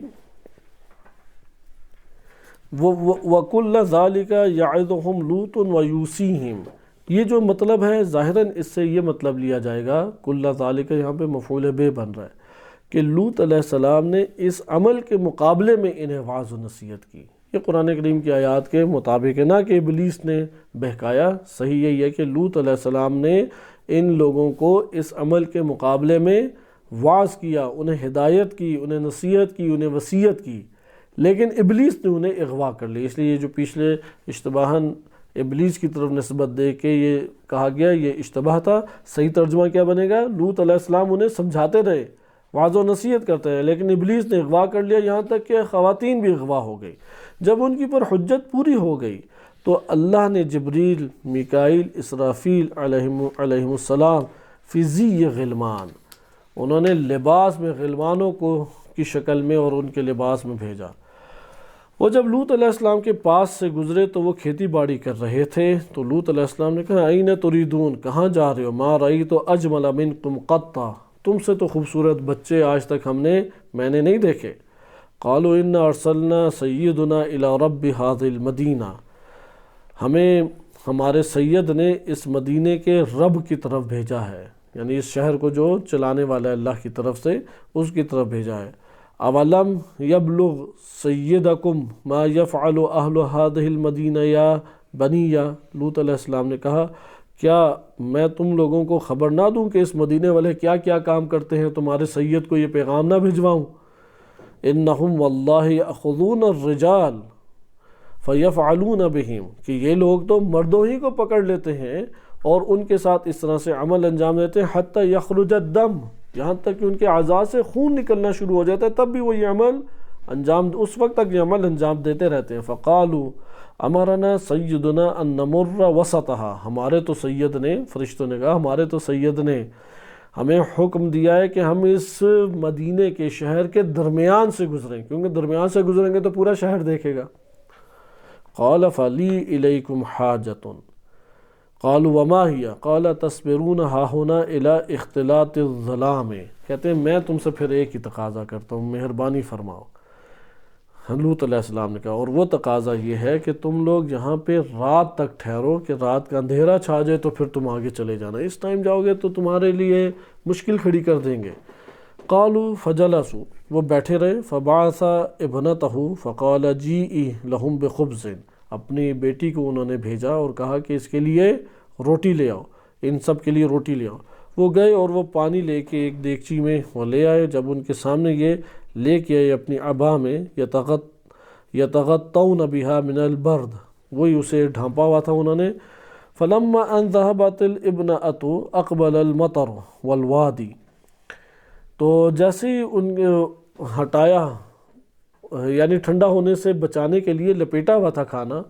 [SPEAKER 1] وَكُلَّ ذَلِكَ يَعِظُهُمْ لُوطٌ وَيُوصِيهِمْ، یہ جو مطلب ہے ظاہراً اس سے یہ مطلب لیا جائے گا، کُلَّ ذَلِكَ یہاں پہ مفعول بہ بن رہا ہے کہ لوط علیہ السلام نے اس عمل کے مقابلے میں انہیں واعظ و نصیحت کی۔ یہ قرآن کریم کی آیات کے مطابق ہے، نہ کہ ابلیس نے بہکایا۔ صحیح یہی ہے کہ لوط علیہ السلام نے ان لوگوں کو اس عمل کے مقابلے میں واعظ کیا، انہیں ہدایت کی، انہیں نصیحت کی، انہیں وصیت کی، لیکن ابلیس نے انہیں اغوا کر لی۔ اس لیے یہ جو پچھلے اشتباہاً ابلیس کی طرف نسبت دے کے یہ کہا گیا، یہ اشتباہ تھا۔ صحیح ترجمہ کیا بنے گا؟ لوط علیہ السلام انہیں سمجھاتے رہے، واعظ و نصیحت کرتے رہے، لیکن ابلیس نے اغوا کر لیا، یہاں تک کہ خواتین بھی اغوا ہو گئی۔ جب ان کی پر حجت پوری ہو گئی تو اللہ نے جبریل، میکائیل، اسرافیل علیہم السلام فی ذی غلمان، انہوں نے لباس میں غلمانوں کو کی شکل میں اور ان کے لباس میں بھیجا۔ وہ جب لوط علیہ السلام کے پاس سے گزرے تو وہ کھیتی باڑی کر رہے تھے، تو لوط علیہ السلام نے کہا این تریدون، کہاں جا رہے ہو؟ ما رأیت اجمل منکم قط، تم سے تو خوبصورت بچے آج تک میں نے نہیں دیکھے۔ قالوا ان ارسلنا سیدنا الی رب هذه المدینہ، ہمیں ہمارے سید نے اس مدینے کے رب کی طرف بھیجا ہے، یعنی اس شہر کو جو چلانے والا ہے اللہ کی طرف سے، اس کی طرف بھیجا ہے۔ اولم یبلغ سیدکم ما یفعل اہل هذه المدینہ یا بنی، لوط علیہ السلام نے کہا کیا میں تم لوگوں کو خبر نہ دوں کہ اس مدینے والے کیا کیا کام کرتے ہیں، تمہارے سید کو یہ پیغام نہ بھجواؤں؟ انہم واللہ یأخذون الرجال فیفعلون بہم، کہ یہ لوگ تو مردوں ہی کو پکڑ لیتے ہیں اور ان کے ساتھ اس طرح سے عمل انجام دیتے ہیں، حتی یخرج الدم، یہاں تک کہ ان کے اعضاء سے خون نکلنا شروع ہو جاتا ہے، تب بھی وہ یہ عمل اس وقت تک یہ عمل انجام دیتے رہتے ہیں۔ فقالوا امرنا سیدنا ان نمر وسطها، ہمارے تو سید نے، فرشتوں نے کہا ہمارے تو سید نے ہمیں حکم دیا ہے کہ ہم اس مدینے کے شہر کے درمیان سے گزریں، کیونکہ درمیان سے گزریں گے تو پورا شہر دیکھے گا۔ قال فلی الیکم حاجۃ، قالوا وما ہی، قال تصبرون ہاہنا الی اختلاط الظلام، کہتے ہیں میں تم سے پھر ایک ہی تقاضا کرتا ہوں، مہربانی فرماؤ۔ لوط علیہ السلام نے کہا، اور وہ تقاضا یہ ہے کہ تم لوگ یہاں پہ رات تک ٹھہرو، کہ رات کا اندھیرا چھا جائے تو پھر تم آگے چلے جانا، اس ٹائم جاؤ گے تو تمہارے لیے مشکل کھڑی کر دیں گے۔ قالوا فجلسوا، وہ بیٹھے رہے، فبعث ابنتہ فقال جیئی لہم بخبز، اپنی بیٹی کو انہوں نے بھیجا اور کہا کہ اس کے لیے روٹی لے آؤ، ان سب کے لیے روٹی لے آؤ۔ وہ گئے اور وہ پانی لے کے ایک دیگچی میں وہ لے آئے، جب ان کے سامنے یہ لے کے آئے اپنی عبا میں، یتغطون بها من البرد، وہی اسے ڈھانپا ہوا تھا انہوں نے۔ فلما ان ذهبت الابنۃ اقبل المطر والوادی، تو جیسے ہی ان ہٹایا، یعنی ٹھنڈا ہونے سے بچانے کے لیے لپیٹا ہوا تھا کھانا،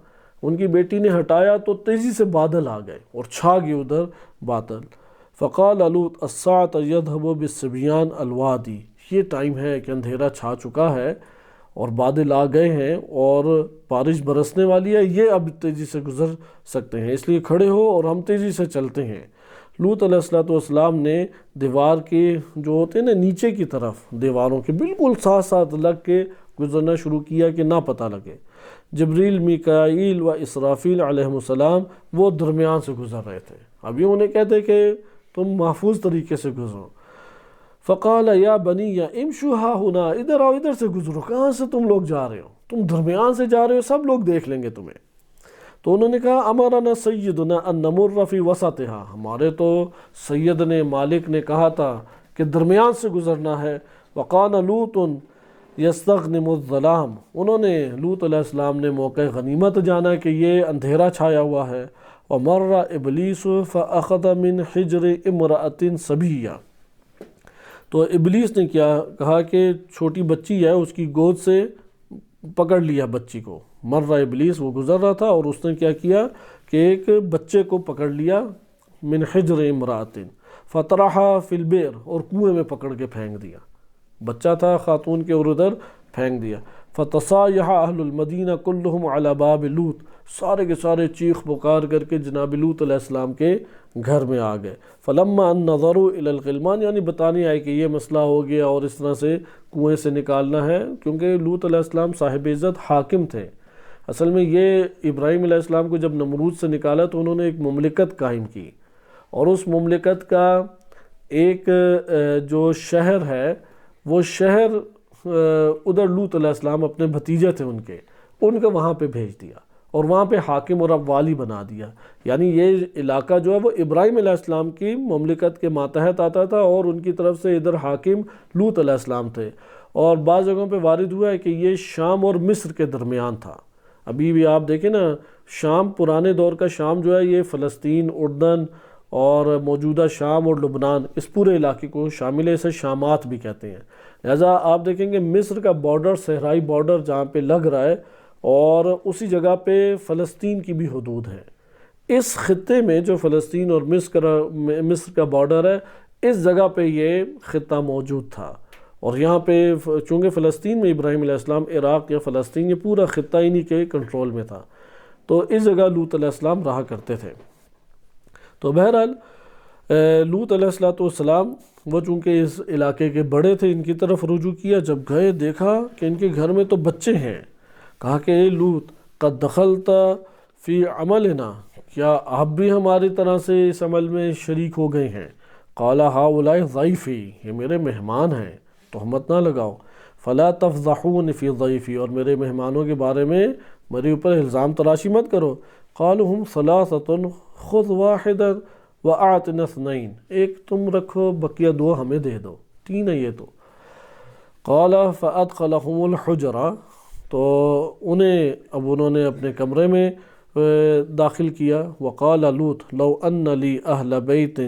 [SPEAKER 1] ان کی بیٹی نے ہٹایا تو تیزی سے بادل آ گئے اور چھا گئے ادھر بادل۔ فقال لوط الساعة يذهب بالصبيان الوادی، یہ ٹائم ہے کہ اندھیرا چھا چکا ہے اور بادل آ گئے ہیں اور بارش برسنے والی ہے، یہ اب تیزی سے گزر سکتے ہیں، اس لیے کھڑے ہو اور ہم تیزی سے چلتے ہیں۔ لوط علیہ السلام نے دیوار کے جو ہوتے ہیں نا نیچے کی طرف، دیواروں کے بالکل ساتھ ساتھ لگ کے گزرنا شروع کیا کہ نہ پتہ لگے۔ جبریل، میکائیل و اسرافیل علیہم السلام وہ درمیان سے گزر رہے تھے، ابھی انہیں کہتے کہ تم محفوظ طریقے سے گزرو۔ فقال یا بنی امشوا ہا ہنا، ادھر آؤ، ادھر سے گزرو، کہاں سے تم لوگ جا رہے ہو؟ تم درمیان سے جا رہے ہو، سب لوگ دیکھ لیں گے تمہیں۔ تو انہوں نے کہا امرنا سیدنا ان نمر فی وسطها، ہمارے تو سید نے، مالک نے کہا تھا کہ درمیان سے گزرنا ہے۔ وقال لوط یستغنم الظلام، انہوں نے لوط علیہ السلام نے موقع غنیمت جانا کہ یہ اندھیرا چھایا ہوا ہے۔ ومر ابلیس فاخذ من حجر امرأة صبیہ، تو ابلیس نے کیا کہا کہ چھوٹی بچی ہے اس کی گود سے پکڑ لیا بچی کو۔ مر ابلیس، وہ گزر رہا تھا اور اس نے کیا کیا کہ ایک بچے کو پکڑ لیا من حجر امرأۃ فطرحا فی البئر، اور کنویں میں پکڑ کے پھینک دیا، بچہ تھا خاتون کے اور ادھر پھینک دیا۔ فتصایح اہل المدینہ کلہم علی باب لوط، سارے کے سارے چیخ پکار کر کے جناب لوط علیہ السلام کے گھر میں آ گئے۔ فلما ان نظروا الی الغلمان، یعنی بتانے آئے کہ یہ مسئلہ ہو گیا اور اس طرح سے کنویں سے نکالنا ہے، کیونکہ لوط علیہ السلام صاحب عزت حاکم تھے۔ اصل میں یہ ابراہیم علیہ السلام کو جب نمرود سے نکالا تو انہوں نے ایک مملکت قائم کی، اور اس مملکت کا ایک جو شہر ہے، وہ شہر ادھر لوط علیہ السلام اپنے بھتیجے تھے ان کو وہاں پہ بھیج دیا، اور وہاں پہ حاکم اور اب والی بنا دیا۔ یعنی یہ علاقہ جو ہے وہ ابراہیم علیہ السلام کی مملکت کے ماتحت آتا تھا، اور ان کی طرف سے ادھر حاکم لوط علیہ السلام تھے۔ اور بعض جگہوں پہ وارد ہوا ہے کہ یہ شام اور مصر کے درمیان تھا۔ ابھی بھی آپ دیکھیں نا، شام، پرانے دور کا شام جو ہے یہ فلسطین، اردن اور موجودہ شام اور لبنان، اس پورے علاقے کو شامل ہے، اسے شامات بھی کہتے ہیں۔ لہٰذا آپ دیکھیں گے مصر کا بارڈر، صحرائی بارڈر جہاں پہ لگ رہا ہے، اور اسی جگہ پہ فلسطین کی بھی حدود ہے۔ اس خطے میں جو فلسطین اور مصر کا بارڈر ہے، اس جگہ پہ یہ خطہ موجود تھا، اور یہاں پہ چونکہ فلسطین میں ابراہیم علیہ السلام، عراق یا فلسطین، یہ پورا خطہ انہی کے کنٹرول میں تھا، تو اس جگہ لوط علیہ السلام رہا کرتے تھے۔ تو بہرحال لوط علیہ السلام وہ چونکہ اس علاقے کے بڑے تھے، ان کی طرف رجوع کیا۔ جب گئے دیکھا کہ ان کے گھر میں تو بچے ہیں، کہا کہ اے لوط قد دخلت فی عملنا، کیا آپ بھی ہماری طرح سے اس عمل میں شریک ہو گئے ہیں؟ قال ہؤلاء ضیفی، یہ میرے مہمان ہیں، تہمت نہ لگاؤ۔ فلا تفضحون فی ضیفی، اور میرے مہمانوں کے بارے میں میرے اوپر الزام تراشی مت کرو۔ قالوا ہم ثلاثۃ خذ واحدا واعطنا اثنین، ایک تم رکھو بقیہ دو ہمیں دے دو، تین ہے یہ تو۔ قال فادخلهم الحجرہ، تو انہوں نے اپنے کمرے میں داخل کیا۔ وقال لوط لو ان لی اہل بیت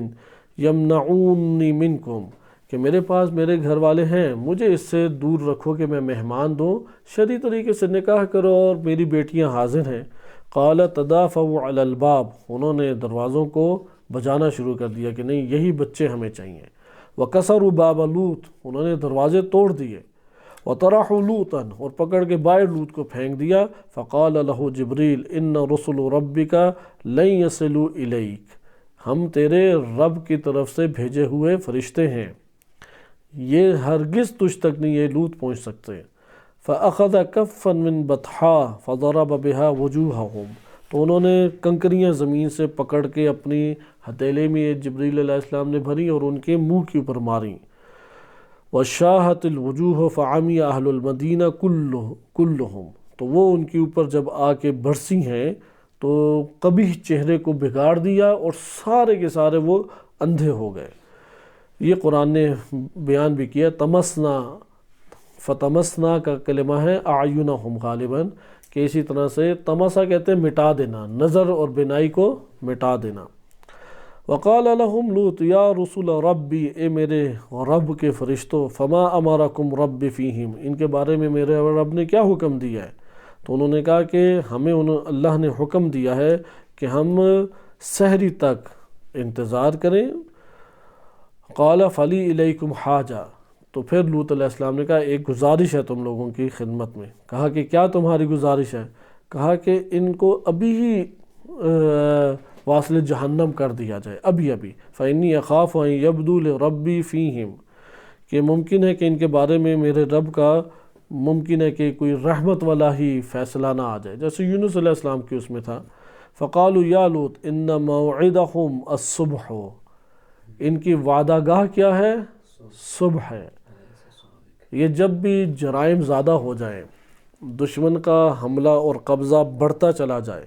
[SPEAKER 1] یمنعونی منکم، کہ میرے پاس میرے گھر والے ہیں، مجھے اس سے دور رکھو کہ میں مہمان دوں، شرعی طریقے سے نکاح کرو، اور میری بیٹیاں حاضر ہیں۔ قال تدافعوا علی الباب، انہوں نے دروازوں کو بجانا شروع کر دیا کہ نہیں، یہی بچے ہمیں چاہیے۔ وکسروا باب لوط، انہوں نے دروازے توڑ دیے۔ وطرحوا لوطا، اور پکڑ کے باہر لوط کو پھینک دیا۔ فقال له جبریل ان رسل ربک لن یصلوا الیک، ہم تیرے رب کی طرف سے بھیجے ہوئے فرشتے ہیں، یہ ہرگز تجھ تک نہیں یہ لوط پہنچ سکتے۔ فاخذ کفا من بطحاء فضرب بها وجوہہم، تو انہوں نے کنکریاں زمین سے پکڑ کے اپنی ہتھیلے میں جبریل علیہ السلام نے بھری اور ان کے منہ کے اوپر ماری۔ وشاہت الوجوہ فعمی اہل المدینہ کلہم، تو وہ ان کے اوپر جب آ کے برسی ہیں تو قبیح چہرے کو بگاڑ دیا، اور سارے کے سارے وہ اندھے ہو گئے۔ یہ قرآن نے بیان بھی کیا، تمسنا، فتمسنا کا کلمہ ہے اعینہم غالباً، کہ اسی طرح سے تمسا کہتے ہیں مٹا دینا، نظر اور بینائی کو مٹا دینا۔ وقال لهم لوط یا رسول ربی، اے میرے رب کے فرشتوں، فما امرکم رب فیہم، ان کے بارے میں میرے رب نے کیا حکم دیا ہے؟ تو انہوں نے کہا کہ ہمیں اللہ نے حکم دیا ہے کہ ہم سحری تک انتظار کریں۔ قال فلی الیکم حاجہ، تو پھر لوط علیہ السلام نے کہا ایک گزارش ہے تم لوگوں کی خدمت میں۔ کہا کہ کیا تمہاری گزارش ہے؟ کہا کہ ان کو ابھی ہی واصل جہنم کر دیا جائے، ابھی ابھی۔ فإنی اخاف ان یبدو لربی فیہم، کہ ممکن ہے کہ ان کے بارے میں میرے رب کا ممکن ہے کہ کوئی رحمت والا ہی فیصلہ نہ آ جائے، جیسے یونس علیہ السلام کی اس میں تھا۔ فقالوا یا لوط ان موعدہم الصبح، ان کی وعدہ گاہ کیا ہے؟ صبح ہے۔ یہ جب بھی جرائم زیادہ ہو جائیں، دشمن کا حملہ اور قبضہ بڑھتا چلا جائے،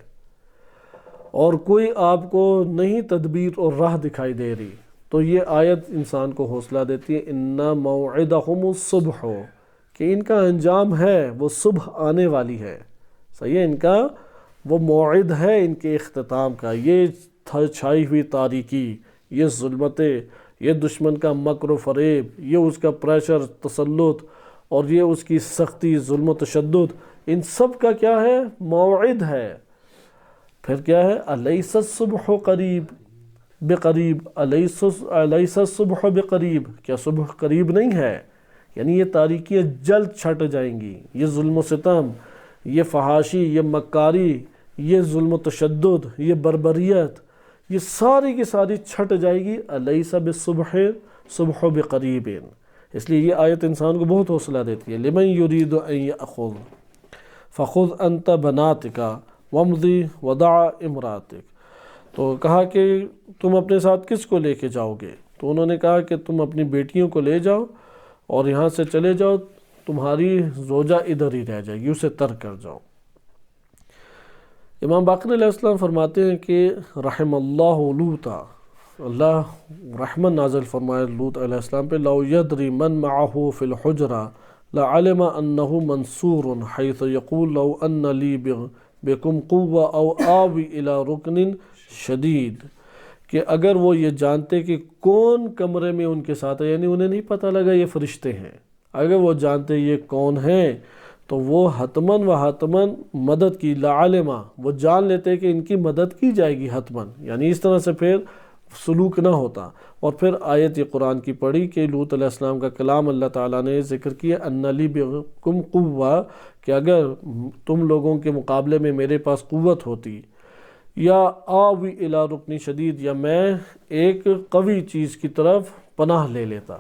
[SPEAKER 1] اور کوئی آپ کو نہیں تدبیر اور راہ دکھائی دے رہی، تو یہ آیت انسان کو حوصلہ دیتی ہے، ان موعدہم الصبح، کہ ان کا انجام ہے وہ صبح آنے والی ہے۔ صحیح ہے، ان کا وہ موعد ہے ان کے اختتام کا۔ یہ چھائی ہوئی تاریکی، یہ ظلمتیں، یہ دشمن کا مکر و فریب، یہ اس کا پریشر، تسلط، اور یہ اس کی سختی، ظلم و تشدد، ان سب کا کیا ہے؟ موعد ہے۔ پھر کیا ہے؟ الیس الصبح قریب، بقریب الیس الصبح بقریب، کیا صبح قریب نہیں ہے؟ یعنی یہ تاریکیاں جلد چھٹ جائیں گی، یہ ظلم و ستم، یہ فحاشی، یہ مکاری، یہ ظلم و تشدد، یہ بربریت، یہ ساری کی ساری چھٹ جائے گی۔ الیس بالصبح صبح بقریب، اس لیے یہ آیت انسان کو بہت حوصلہ دیتی ہے۔ لمن یرید ان یأخذ فخذ انت بناتک وامضی ودع امراتک، تو کہا کہ تم اپنے ساتھ کس کو لے کے جاؤ گے؟ تو انہوں نے کہا کہ تم اپنی بیٹیوں کو لے جاؤ اور یہاں سے چلے جاؤ، تمہاری زوجہ ادھر ہی رہ جائے گی، اسے ترک کر جاؤ۔ امام باقر علیہ السلام فرماتے ہیں کہ رحم اللہ لوطا، اللہ رحمت نازل فرمائے لوط علیہ السلام پہ، لو یدری من معه فی الحجرہ لعلم انہ منصور حیث یقول لو ان لی بکم قوہ او آوی الی رکن شدید، کہ اگر وہ یہ جانتے کہ کون کمرے میں ان کے ساتھ ہے، یعنی انہیں نہیں پتہ لگا یہ فرشتے ہیں، اگر وہ جانتے یہ کون ہیں تو وہ حتماً و حتماً مدد کی، لعلما، وہ جان لیتے کہ ان کی مدد کی جائے گی حتماً، یعنی اس طرح سے پھر سلوک نہ ہوتا۔ اور پھر آیت یہ قرآن کی پڑھی کہ لوط علیہ السلام کا کلام اللہ تعالیٰ نے ذکر کیا، ان لی بکم قوہ، کہ اگر تم لوگوں کے مقابلے میں میرے پاس قوت ہوتی، یا آوی الی رکن شدید، یا میں ایک قوی چیز کی طرف پناہ لے لیتا،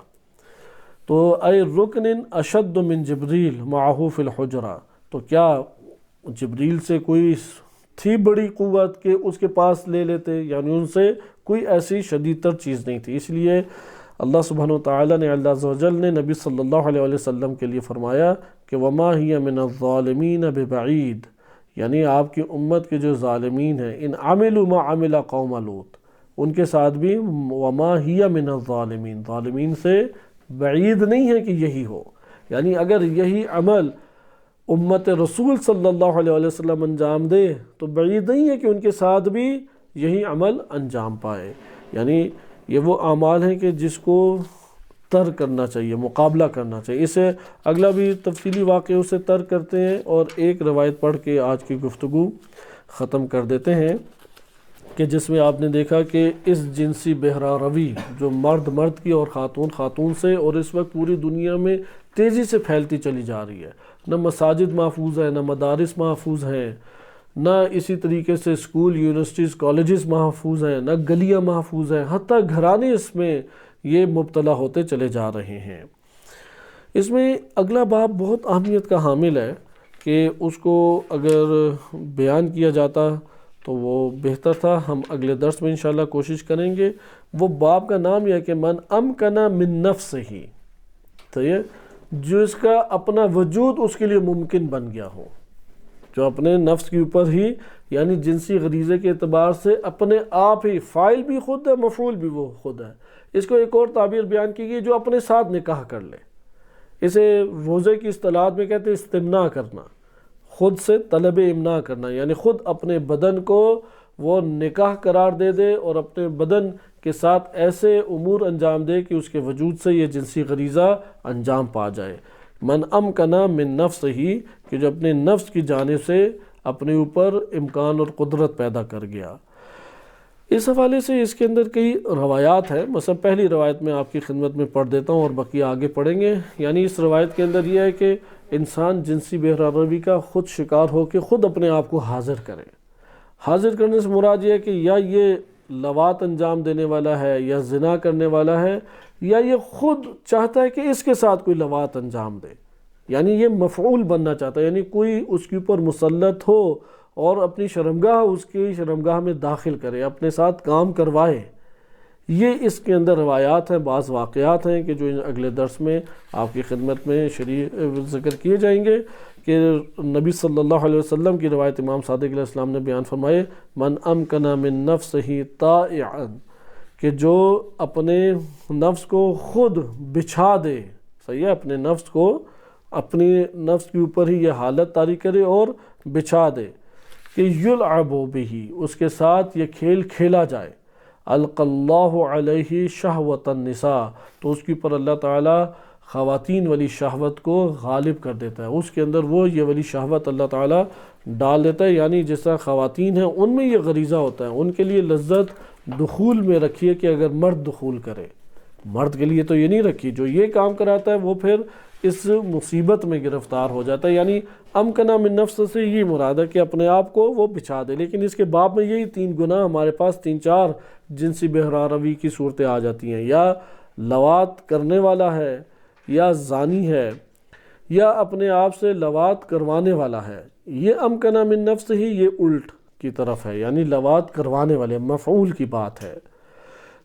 [SPEAKER 1] تو اے رکن اشد من جبریل معه فی الحجرہ، تو کیا جبریل سے کوئی تھی بڑی قوت کہ اس کے پاس لے لیتے، یعنی ان سے کوئی ایسی شدید تر چیز نہیں تھی۔ اس لیے اللہ سبحانہ وتعالیٰ نے، اللہ عز و جل نے نبی صلی اللہ علیہ وسلم کے لیے فرمایا کہ وما ہی من الظالمین ببعید، یعنی آپ کی امت کے جو ظالمین ہیں، ان عملوا ما عمل قوم لوط، ان کے ساتھ بھی وما ہی من الظالمین، ظالمین سے بعید نہیں ہے کہ یہی ہو، یعنی اگر یہی عمل امت رسول صلی اللہ علیہ وسلم انجام دے تو بعید نہیں ہے کہ ان کے ساتھ بھی یہی عمل انجام پائے۔ یعنی یہ وہ اعمال ہیں کہ جس کو ترک کرنا چاہیے، مقابلہ کرنا چاہیے۔ اسے اگلا بھی تفصیلی واقعہ اسے ترک کرتے ہیں، اور ایک روایت پڑھ کے آج کی گفتگو ختم کر دیتے ہیں، کہ جس میں آپ نے دیکھا کہ اس جنسی بہرا روی جو مرد کی اور خاتون سے، اور اس وقت پوری دنیا میں تیزی سے پھیلتی چلی جا رہی ہے، نہ مساجد محفوظ ہیں، نہ مدارس محفوظ ہیں، نہ اسی طریقے سے اسکول، یونیورسٹیز، کالجز محفوظ ہیں، نہ گلیاں محفوظ ہیں، حتیٰ گھرانے اس میں یہ مبتلا ہوتے چلے جا رہے ہیں۔ اس میں اگلا باب بہت اہمیت کا حامل ہے کہ اس کو اگر بیان کیا جاتا تو وہ بہتر تھا، ہم اگلے درس میں انشاءاللہ کوشش کریں گے۔ وہ باب کا نام یہ ہے کہ من امکن من نفسہ، تو یہ جو اس کا اپنا وجود اس کے لیے ممکن بن گیا ہو، جو اپنے نفس کے اوپر ہی، یعنی جنسی غریزے کے اعتبار سے اپنے آپ ہی فاعل بھی خود ہے، مفعول بھی وہ خود ہے۔ اس کو ایک اور تعبیر بیان کی گئی، جو اپنے ساتھ نکاح کر لے، اسے روزے کی اصطلاحات میں کہتے ہیں استمناء کرنا، خود سے طلب امناء کرنا، یعنی خود اپنے بدن کو وہ نکاح قرار دے دے اور اپنے بدن کے ساتھ ایسے امور انجام دے کہ اس کے وجود سے یہ جنسی غریزہ انجام پا جائے۔ من امکن من نفسہ، کہ جو اپنے نفس کی جانب سے اپنے اوپر امکان اور قدرت پیدا کر گیا۔ اس حوالے سے اس کے اندر کئی روایات ہیں، مثلا پہلی روایت میں آپ کی خدمت میں پڑھ دیتا ہوں اور بقیہ آگے پڑھیں گے۔ یعنی اس روایت کے اندر یہ ہے کہ انسان جنسی بہراروی کا خود شکار ہو کے خود اپنے آپ کو حاضر کرے۔ حاضر کرنے سے مراد یہ ہے کہ یا یہ لواط انجام دینے والا ہے، یا زنا کرنے والا ہے، یا یہ خود چاہتا ہے کہ اس کے ساتھ کوئی لواط انجام دے، یعنی یہ مفعول بننا چاہتا ہے، یعنی کوئی اس کے اوپر مسلط ہو اور اپنی شرمگاہ اس کی شرمگاہ میں داخل کرے، اپنے ساتھ کام کروائے۔ یہ اس کے اندر روایات ہیں، بعض واقعات ہیں کہ جو اگلے درس میں آپ کی خدمت میں ذکر کیے جائیں گے، کہ نبی صلی اللہ علیہ وسلم کی روایت امام صادق علیہ السلام نے بیان فرمائے، من امکن من نفسہ طائعا، کہ جو اپنے نفس کو خود بچھا دے، صحیح ہے، اپنے نفس کو اپنی نفس کے اوپر ہی یہ حالت طاری کرے اور بچھا دے کہ یلعب بہ، اس کے ساتھ یہ کھیل کھیلا جائے، القی اللہ علیہ شہوۃ النساء، تو اس کے اوپر اللہ تعالیٰ خواتین والی شہوت کو غالب کر دیتا ہے، اس کے اندر وہ یہ والی شہوت اللہ تعالیٰ ڈال دیتا ہے، یعنی جس طرح خواتین ہیں ان میں یہ غریزہ ہوتا ہے، ان کے لیے لذت دخول میں رکھیے کہ اگر مرد دخول کرے، مرد کے لیے تو یہ نہیں رکھی، جو یہ کام کراتا ہے وہ پھر اس مصیبت میں گرفتار ہو جاتا ہے. یعنی امکنہ من نفس سے یہ مراد ہے کہ اپنے آپ کو وہ بچھا دے. لیکن اس کے باب میں یہی 3 گناہ ہمارے پاس 3-4 جنسی بہراروی کی صورتیں آ جاتی ہیں. یا لواط کرنے والا ہے، یا زانی ہے، یا اپنے آپ سے لواط کروانے والا ہے. یہ امکنہ من نفس ہی یہ الٹ کی طرف ہے، یعنی لواط کروانے والے، مفعول کی بات ہے.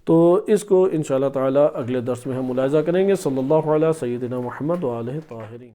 [SPEAKER 1] تو اس کو انشاءاللہ تعالی اگلے درس میں ہم ملاحظہ کریں گے. صلی اللہ علیہ سیدنا محمد و آلہ طاہرین.